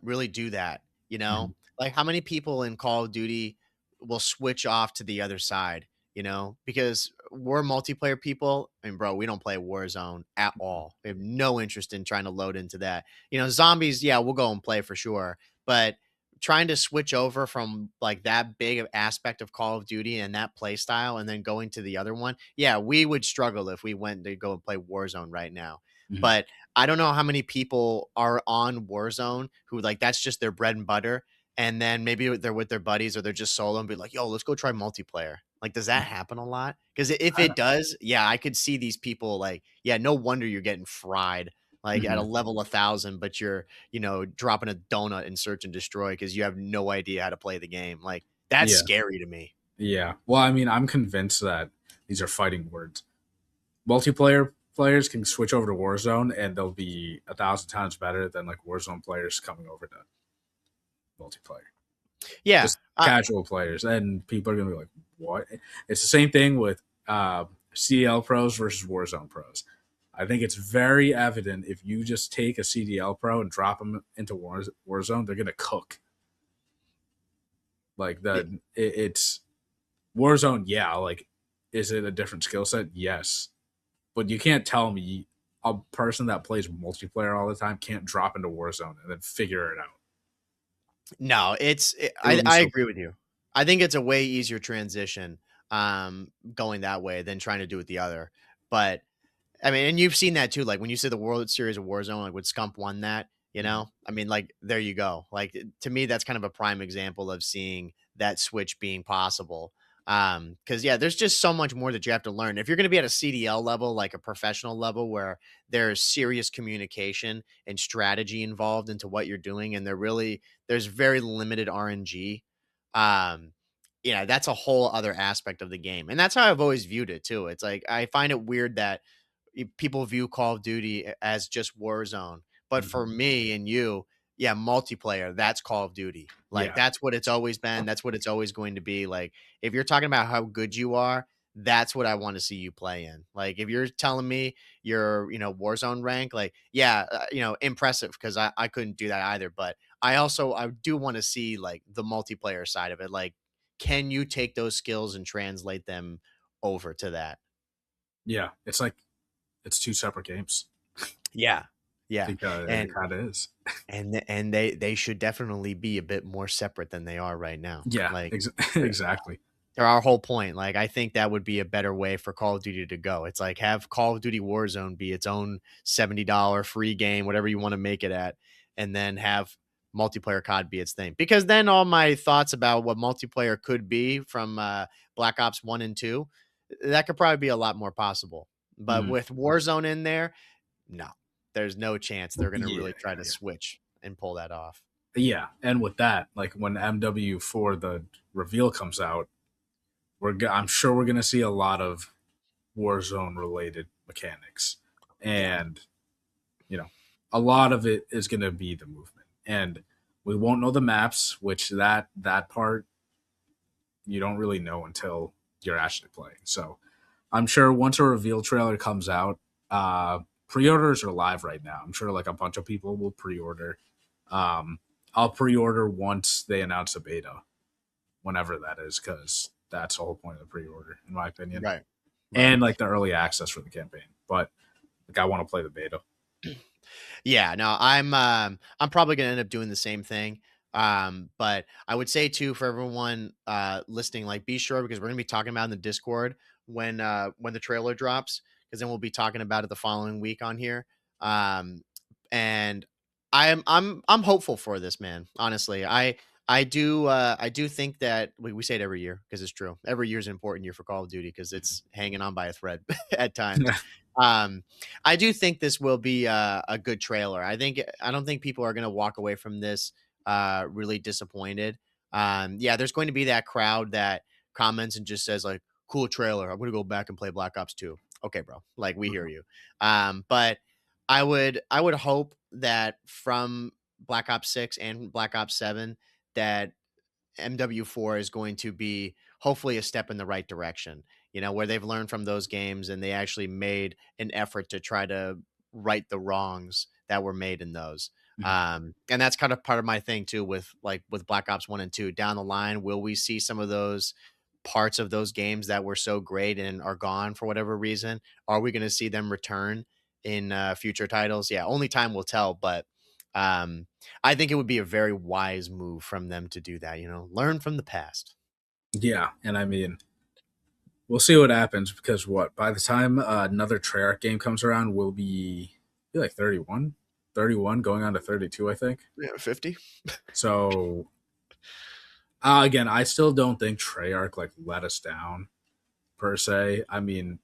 really do that, you know? Mhm. Like, how many people in Call of Duty will switch off to the other side, you know? Because we're multiplayer people, and bro, we don't play Warzone at all. We have no interest in trying to load into that. You know, zombies, yeah, we'll go and play for sure, but trying to switch over from, like, that big of aspect of Call of Duty and that play style and then going to the other one, yeah, we would struggle if we went to go and play Warzone right now. Mhm. But I don't know how many people are on Warzone who like that's just their bread and butter. And then maybe they're with their buddies or they're just solo and be like, yo, let's go try multiplayer. Like, does that happen a lot? Because if I it does, yeah, I could see these people like, yeah, no wonder you're getting fried like at a Mhm. level 1,000, but you're, dropping a donut in search and destroy because you have no idea how to play the game. Like, that's Yeah. scary to me. Yeah. Well, I mean, I'm convinced that these are fighting words. Multiplayer players can switch over to Warzone and they'll be 1,000 times better than like Warzone players coming over to multiplayer. Yeah. Just casual players, and people are gonna be like, "What?" It's the same thing with CDL pros versus Warzone pros. I think it's very evident if you just take a CDL pro and drop them into Warzone, they're gonna cook. Like it's Warzone, yeah. Like, is it a different skill set? Yes, but you can't tell me a person that plays multiplayer all the time can't drop into Warzone and then figure it out. No, It would be I so. agree with you. I think it's a way easier transition, going that way than trying to do it the other. But I mean, and you've seen that too. Like when you say the World Series of Warzone, like when Scump won that, Mhm. I mean, like there you go. Like to me, that's kind of a prime example of seeing that switch being possible. Because yeah, there's just so much more that you have to learn. If you're going to be at a CDL level, like a professional level, where there's serious communication and strategy involved into what you're doing, and there's very limited RNG. Um, that's a whole other aspect of the game, and that's how I've always viewed it too. It's like I find it weird that people view Call of Duty as just Warzone. But for Mhm. me and you, yeah, multiplayer, that's Call of Duty. Like Yeah, that's what it's always been. That's what it's always going to be. Like if you're talking about how good you are, that's what I want to see you play in. Like if you're telling me you're, Warzone rank, like yeah, impressive because I couldn't do that either. But I do want to see like the multiplayer side of it. Like, can you take those skills and translate them over to that? yeah. It's like it's two separate games Yeah. Yeah. because it And kind of is. and they should definitely be a bit more separate than they are right now. Yeah, Like they're exactly. they're our whole point. Like I think that would be a better way for Call of Duty to go. It's like have Call of Duty Warzone be its own $70 free game, whatever you want to make it at, and then have multiplayer COD be its thing. Because then all my thoughts about what multiplayer could be from Black Ops 1 and 2, that could probably be a lot more possible. But Mhm. with Warzone in there, no, there's no chance they're gonna Yeah, really try to yeah, switch and pull that off. yeah. And with that, like when MW4 the reveal comes out, I'm sure we're gonna see a lot of Warzone related mechanics, Yeah. and you know, a lot of it is gonna be the movement, and we won't know the maps, which that part you don't really know until you're actually playing. So I'm sure once a reveal trailer comes out, uh, pre-orders are live right now. I'm sure like a bunch of people will pre-order. Um, I'll pre-order once they announce a beta, whenever that is, because that's the whole point of the pre-order, in my opinion, Right. Right. and like the early access for the campaign. But like, I want to play the beta. Yeah, no, I'm probably gonna end up doing the same thing. But I would say too for everyone listening, like be sure because we're gonna be talking about in the Discord when the trailer drops. because then we'll be talking about it the following week on here. Um, and I'm hopeful for this, man. Honestly, I do think that we say it every year because it's true. Every year is an important year for Call of Duty because it's hanging on by a thread at times. Um, I do think this will be a good trailer. I don't think people are going to walk away from this really disappointed. Yeah, there's going to be that crowd that comments and just says like, "Cool trailer. I'm going to go back and play Black Ops 2." Okay, bro. Like we hear Mhm. you. But I would hope that from Black Ops 6 and Black Ops 7 that MW4 is going to be hopefully a step in the right direction, where they've learned from those games and they actually made an effort to try to right the wrongs that were made in those. Mhm. And that's kind of part of my thing too with Black Ops 1 and 2. Down the line, will we see some of those parts of those games that were so great and are gone for whatever reason? Are we going to see them return in future titles? Yeah, only time will tell, but um I think it would be a very wise move from them to do that, learn from the past. Yeah, and I mean, we'll see what happens because what by the time another Treyarch game comes around, we'll be like 31, 31 going on to 32, I think. Yeah, 50. So again, I still don't think Treyarch like let us down per se. I mean,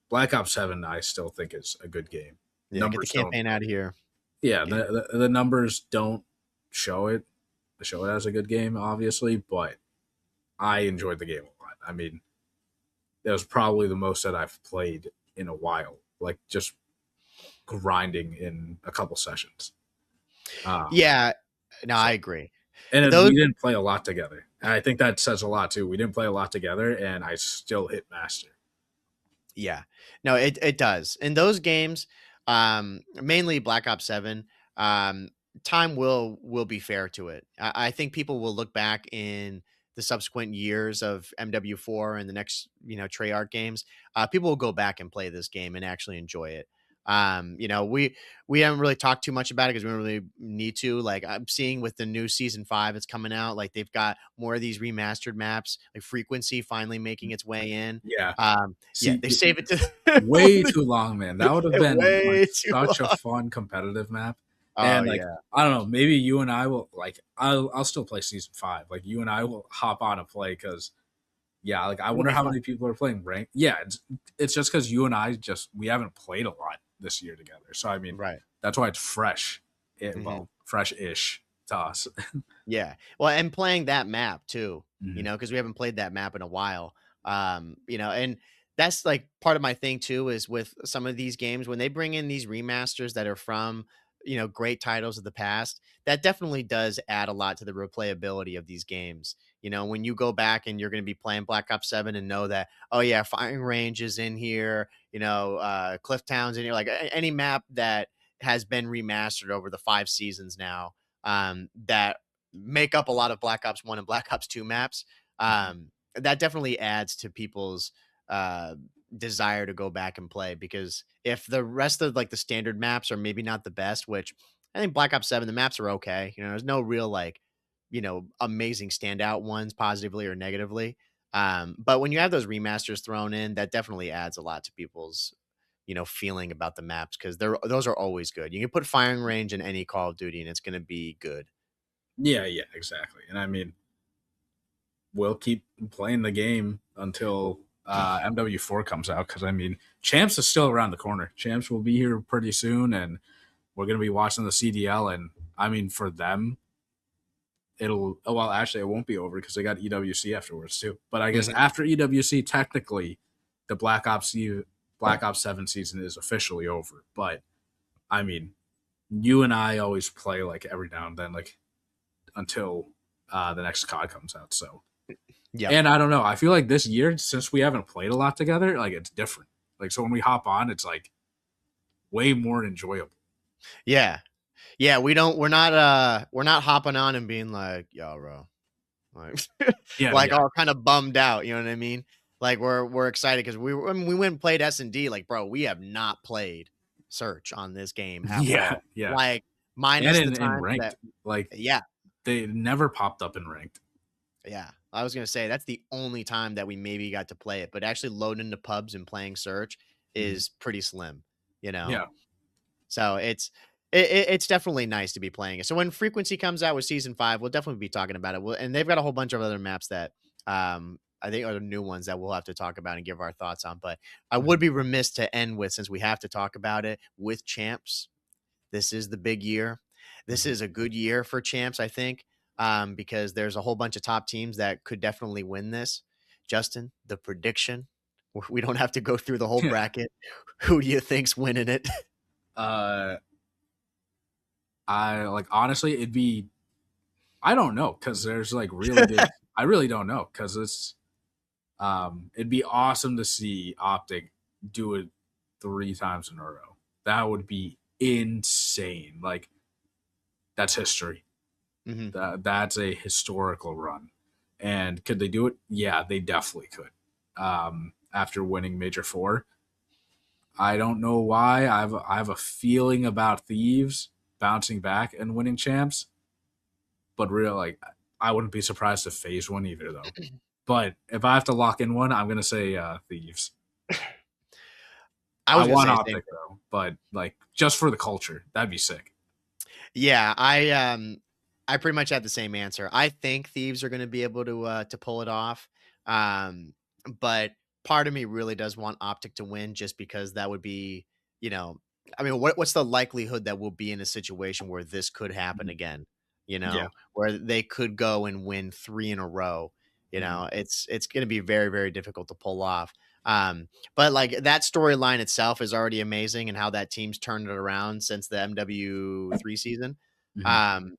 Black Ops 7, I still think is a good game. Yeah, get the Numbers don't. campaign out of here. Yeah, Yeah. the numbers don't show it show it as a good game, obviously, but I enjoyed the game a lot. I mean, it was probably the most that I've played in a while, like just grinding in a couple sessions. Um, Yeah, no, I so agree. and then Those we didn't play a lot together. And I think that says a lot too. We didn't play a lot together, and I still hit master. Yeah. No, it does. In those games, mainly Black Ops 7, um, time will be fair to it. I think people will look back in the subsequent years of MW4 and the next, Treyarch games. People will go back and play this game and actually enjoy it. We haven't really talked too much about it because we don't really need to. Like I'm seeing with the new season 5 that's coming out, like they've got more of these remastered maps, like frequency finally making its way in. Yeah. Yeah, See, they save it to way too long, man. That would have been like way too such a long. fun competitive map. Oh And like yeah, I don't know, maybe you and I will like I'll still play season 5. Like you and I will hop on and play because yeah, like I it'll wonder be how fun. many people are playing rank. Yeah, it's just because you and I just we haven't played a lot this year together. So I mean, Right. that's why it's fresh. Mhm. Well, fresh-ish to us. Yeah. Well, and playing that map too, Mhm. because we haven't played that map in a while. And that's like part of my thing too is with some of these games when they bring in these remasters that are from, great titles of the past, that definitely does add a lot to the replayability of these games. When you go back and you're going to be playing Black Ops 7 and know that, oh yeah, firing range is in here, Cliff Town's in here, like any map that has been remastered over the 5 seasons now, that make up a lot of Black Ops 1 and Black Ops 2 maps. That definitely adds to people's uh, desire to go back and play because if the rest of like the standard maps are maybe not the best, which I think Black Ops 7, the maps are okay. There's no real like, amazing standout ones positively or negatively. But when you have those remasters thrown in, that definitely adds a lot to people's feeling about the maps because those are always good. You can put firing range in any Call of Duty and it's going to be good. Yeah, yeah, exactly. And I mean, we'll keep playing the game until MW4 comes out because I mean, Champs is still around the corner. Champs will be here pretty soon, and we're gonna be watching the CDL. And I mean, for them, it'll well, actually, it won't be over because they got EWC afterwards too. But I guess Mhm. after EWC, technically, the Black Ops 7 season is officially over. But I mean, you and I always play like every now and then, like until the next COD comes out. So Yep. and I don't know. I feel like this year, since we haven't played a lot together, like it's different. Like so when we hop on, it's like way more enjoyable. Yeah. Yeah, we're not hopping on and being like, "Yo, bro." Like Yeah, like yeah, all kind of bummed out, you know what I mean? Like we're excited because we went and played S&D like, bro, we have not played Search on this game at yeah, all. yeah. Like And minus the in time that ranked, like yeah. they never popped up in ranked. Yeah, I was gonna say that's the only time that we maybe got to play it, but actually loading into pubs and playing Search, Mhm. is pretty slim, you know? Yeah. So it's definitely nice to be playing it. So when Frequency comes out with season 5, we'll definitely be talking about it. And they've got a whole bunch of other maps that I think are the new ones that we'll have to talk about and give our thoughts on. But I would Mhm. be remiss to end with, since we have to talk about it with Champs. This is the big year. This Mhm. is a good year for Champs, I think, because there's a whole bunch of top teams that could definitely win this. Justin, the prediction. We don't have to go through the whole Yeah. bracket. Who do you think's winning it? Uh, I like honestly, it'd be I don't know because there's like really good. I really don't know because it'd be awesome to see Optic do it 3 times in a row. That would be insane. Like that's history. Mhm. That's a historical run. And could they do it? Yeah, they definitely could. After winning Major Four, I don't know why. I have a feeling about Thieves bouncing back and winning champs, but real like I wouldn't be surprised if FaZe won either though. But if I have to lock in one, I'm gonna say Thieves. I I was gonna want say the same Optic thing. though, but like just for the culture, that'd be sick. Yeah, I pretty much have the same answer. I think Thieves are gonna be able to pull it off. Um, but part of me really does want Optic to win just because that would be, you know, I mean, what's the likelihood that we'll be in a situation where this could happen Mhm. again? You Yeah. know, where they could go and win 3 in a row. You Mhm. know, it's gonna be very, very difficult to pull off. But like that storyline itself is already amazing, and how that team's turned it around since the MW3 season. Mhm. Um,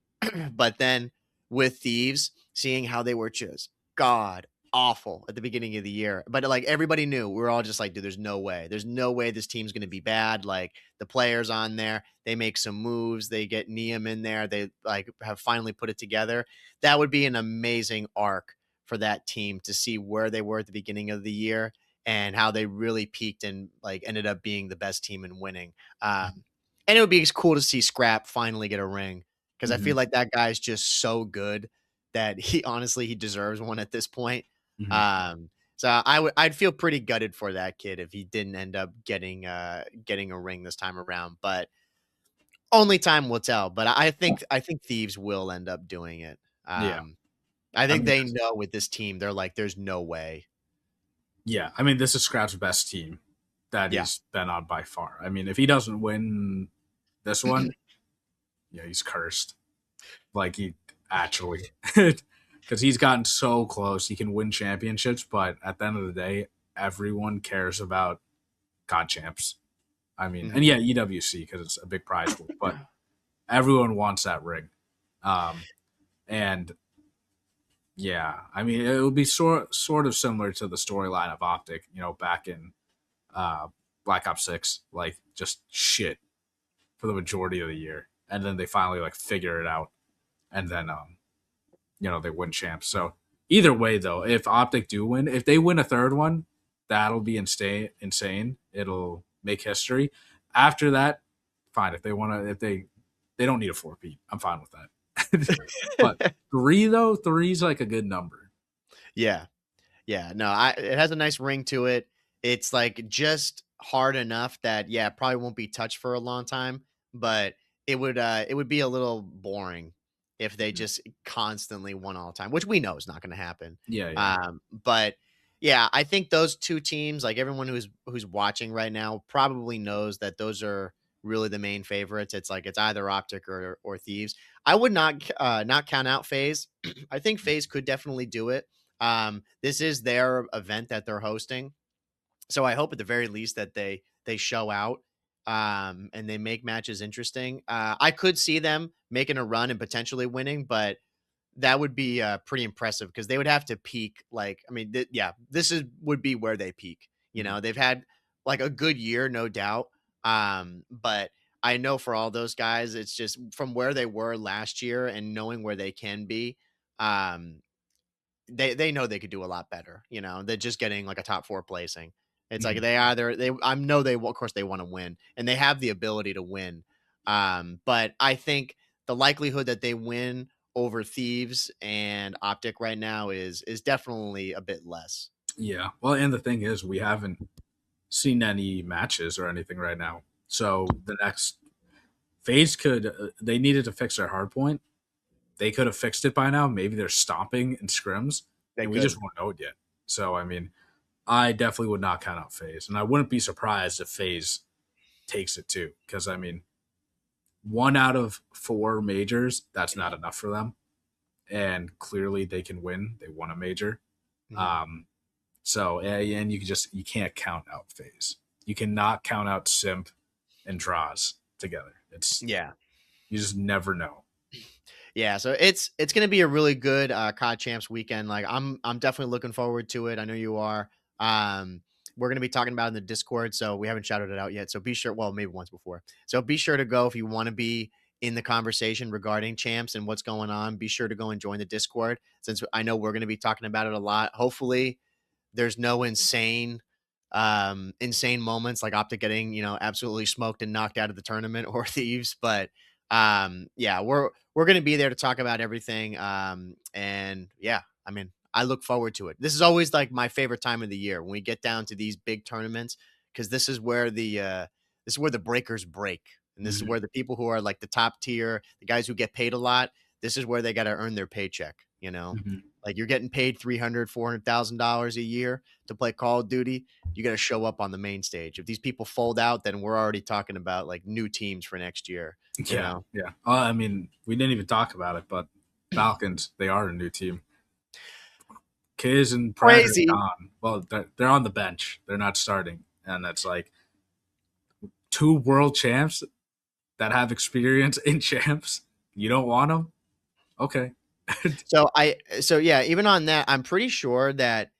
but then with Thieves, seeing how they were just god awful at the beginning of the year, but like everybody knew, we were all just like, dude, there's no way this team's going to be bad. Like the players on there, they make some moves, they get Neum in there, they like have finally put it together. That would be an amazing arc for that team to see where they were at the beginning of the year and how they really peaked and like ended up being the best team and winning. And it would be cool to see Scrap finally get a ring because I feel Mhm. like that guy's just so good that he honestly he deserves one at this point. Mhm. So I'd feel pretty gutted for that kid if he didn't end up getting a ring this time around, but only time will tell. But I think Thieves will end up doing it. Yeah. I I think mean, they know with this team, they're like, there's no way. yeah. I mean, this is Scrap's best team that Yeah. he's been on by far. I mean, if he doesn't win this one, yeah, he's cursed. Like he actually, because he's gotten so close, he can win championships, but at the end of the day, everyone cares about COD champs. I mean, and Mhm. yeah, EWC because it's a big prize pool, but everyone wants that ring. Um, and yeah, I mean, it would be sort of similar to the storyline of Optic, back in uh, Black Ops 6, like just shit for the majority of the year, and then they finally like figure it out, and then they win champs. So either way, though, if Optic do win, if they win a third one, that'll be insane. It'll make history. After that, fine. If they want to, if they don't need a 4P, I'm fine with that. But three though, three's like a good number. Yeah. Yeah, no, it has a nice ring to it. It's like just hard enough that yeah, it probably won't be touched for a long time, but it would be a little boring if they Mhm. just constantly won all the time, which we know is not going to happen. Yeah, yeah. But yeah, I think those two teams, like everyone who's watching right now, probably knows that those are really the main favorites. It's like it's either Optic or Thieves. I would not count out FaZe. I think FaZe could definitely do it. This is their event that they're hosting, so I hope at the very least that they show out and they make matches interesting. I could see them making a run and potentially winning, but that would be pretty impressive because they would have to peak. Like, I mean, yeah, this is would be where they peak. You Mhm. know, they've had like a good year, no doubt. But I know for all those guys, it's just from where they were last year and knowing where they can be. Um, they know they could do a lot better, you know, than just getting like a top 4 placing. It's like Mhm. they I know of course they want to win and they have the ability to win. But I think the likelihood that they win over Thieves and Optic right now is definitely a bit less. Yeah. Well, and the thing is, we haven't seen any matches or anything right now. So the next phase could they needed to fix their hard point. They could have fixed it by now. Maybe they're stomping in scrims, They and we just could. won't know it yet. So I mean, I definitely would not count out Phase, and I wouldn't be surprised if Phase takes it too. Because I mean, 1 out of 4 majors, that's not enough for them, and clearly they can win. They won a major, Mhm. um, so and you can't count out Phase. You cannot count out Simp and Draws together. It's Yeah. you just never know. Yeah, so it's gonna be a really good COD Champs weekend. Like I'm definitely looking forward to it. I know you are. We're gonna be talking about it in the Discord, so we haven't shouted it out yet. So be sure. Well, maybe once before. So be sure to go if you want to be in the conversation regarding champs and what's going on. Be sure to go and join the Discord since I know we're gonna be talking about it a lot. Hopefully, there's no insane moments like Optic getting, absolutely smoked and knocked out of the tournament or Thieves. But yeah, we're gonna be there to talk about everything. And yeah, I mean, I look forward to it. This is always like my favorite time of the year when we get down to these big tournaments because this is where the breakers break. And this is Mhm. where the people who are like the top tier, the guys who get paid a lot, this is where they got to earn their paycheck. Mhm. Like you're getting paid 300, $400,000 a year to play Call of Duty. You got to show up on the main stage. If these people fold out, then we're already talking about like new teams for next year. You Yeah, know, yeah. I mean, we didn't even talk about it, but Falcons, they are a new team. Kiz and Pratt are crazy. gone. Well, they're on the bench. They're not starting. And that's like 2 world champs that have experience in champs. You don't want them? Okay. So yeah, even on that, I'm pretty sure that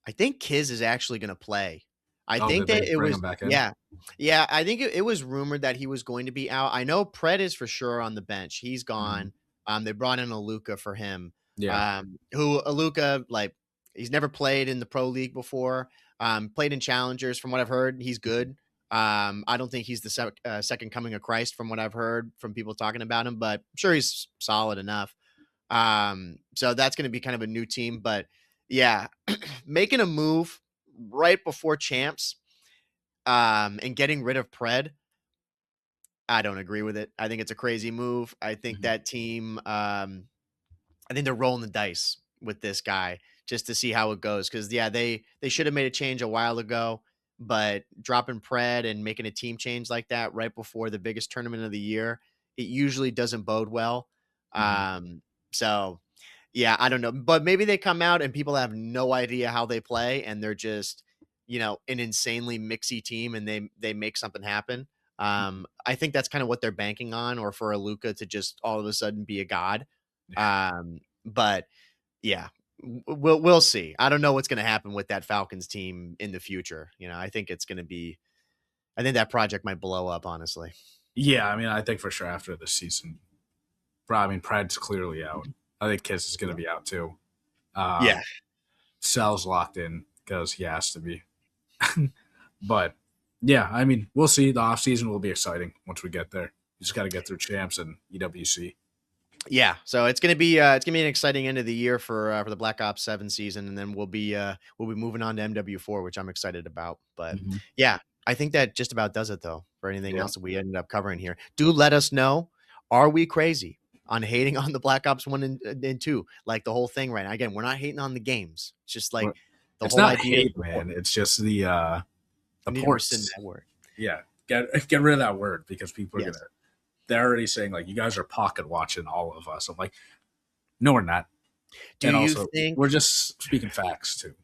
I think Kiz is actually going to play. I Oh, think did they that it bring was him back in? yeah. Yeah, I think it was rumored that he was going to be out. I know Pred is for sure on the bench. He's Mhm. gone. They brought in Aluka for him. Yeah. Who Aluka like he's never played in the pro league before. Played in challengers from what I've heard. He's good. I don't think he's the second coming of Christ from what I've heard from people talking about him, but I'm sure he's solid enough. So that's going to be kind of a new team, but yeah, making a move right before champs, and getting rid of Pred, I don't agree with it. I think it's a crazy move. I think Mhm. that team, I think they're rolling the dice with this guy just to see how it goes. Cause yeah, they should have made a change a while ago, but dropping Pred and making a team change like that right before the biggest tournament of the year, it usually doesn't bode well. Mhm. So yeah, I don't know, but maybe they come out and people have no idea how they play, and they're just, an insanely mixy team, and they make something happen. Mhm. I think that's kind of what they're banking on, or for a Luca to just all of a sudden be a god. Yeah. But yeah, we'll see. I don't know what's going to happen with that Falcons team in the future. I think it's going to be. I think that project might blow up. Honestly. Yeah, I mean, I think for sure after the season, I mean, Pred's clearly out. I think Kiss is going to be out too. Yeah. Cell's locked in because he has to be. But yeah, I mean, we'll see. The off season will be exciting once we get there. You just got to get through champs and EWC. Yeah, so it's gonna be an exciting end of the year for the Black Ops 7 season, and then we'll be moving on to MW4, which I'm excited about. But Mm-hmm. yeah, I think that just about does it though for anything Yeah. else that we ended up covering here. Do let us know, are we crazy on hating on the Black Ops 1 and 2? Like the whole thing right now. Again, we're not hating on the games. It's just like But the it's whole not idea of hate, support. man. It's just I the need to rescind ports. that word. Yeah, get rid of that word because people are gonna. Yes. They're already saying like you guys are pocket watching all of us. I'm like, no, we're not. Do And you also, we're think just speaking facts too.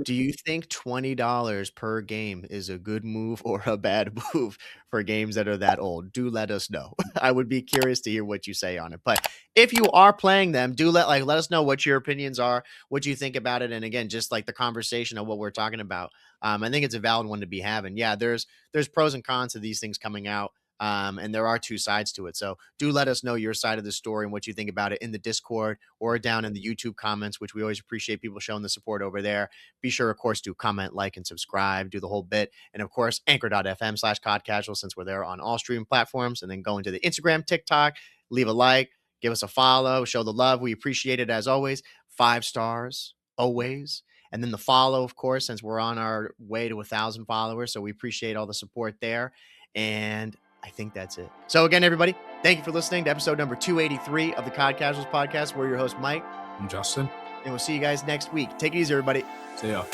Do you think $20 per game is a good move or a bad move for games that are that old? Do let us know. I would be curious to hear what you say on it. But if you are playing them, do let us know what your opinions are, what you think about it, and again, just like the conversation of what we're talking about. I think it's a valid one to be having. Yeah, there's pros and cons to these things coming out. And there are two sides to it. So do let us know your side of the story and what you think about it in the Discord or down in the YouTube comments, which we always appreciate people showing the support over there. Be sure, of course, to comment, like, and subscribe, do the whole bit. And of course, anchor.fm/COD Casual, since we're there on all streaming platforms. And then go into the Instagram, TikTok, leave a like, give us a follow, show the love. We appreciate it as always. 5 stars, always. and then the follow, of course, since we're on our way to 1,000 followers. So we appreciate all the support there. And I think that's it. So again, everybody, thank you for listening to episode number 283 of the COD Casuals podcast. We're your host, Mike. I'm Justin. And we'll see you guys next week. Take it easy, everybody. See ya.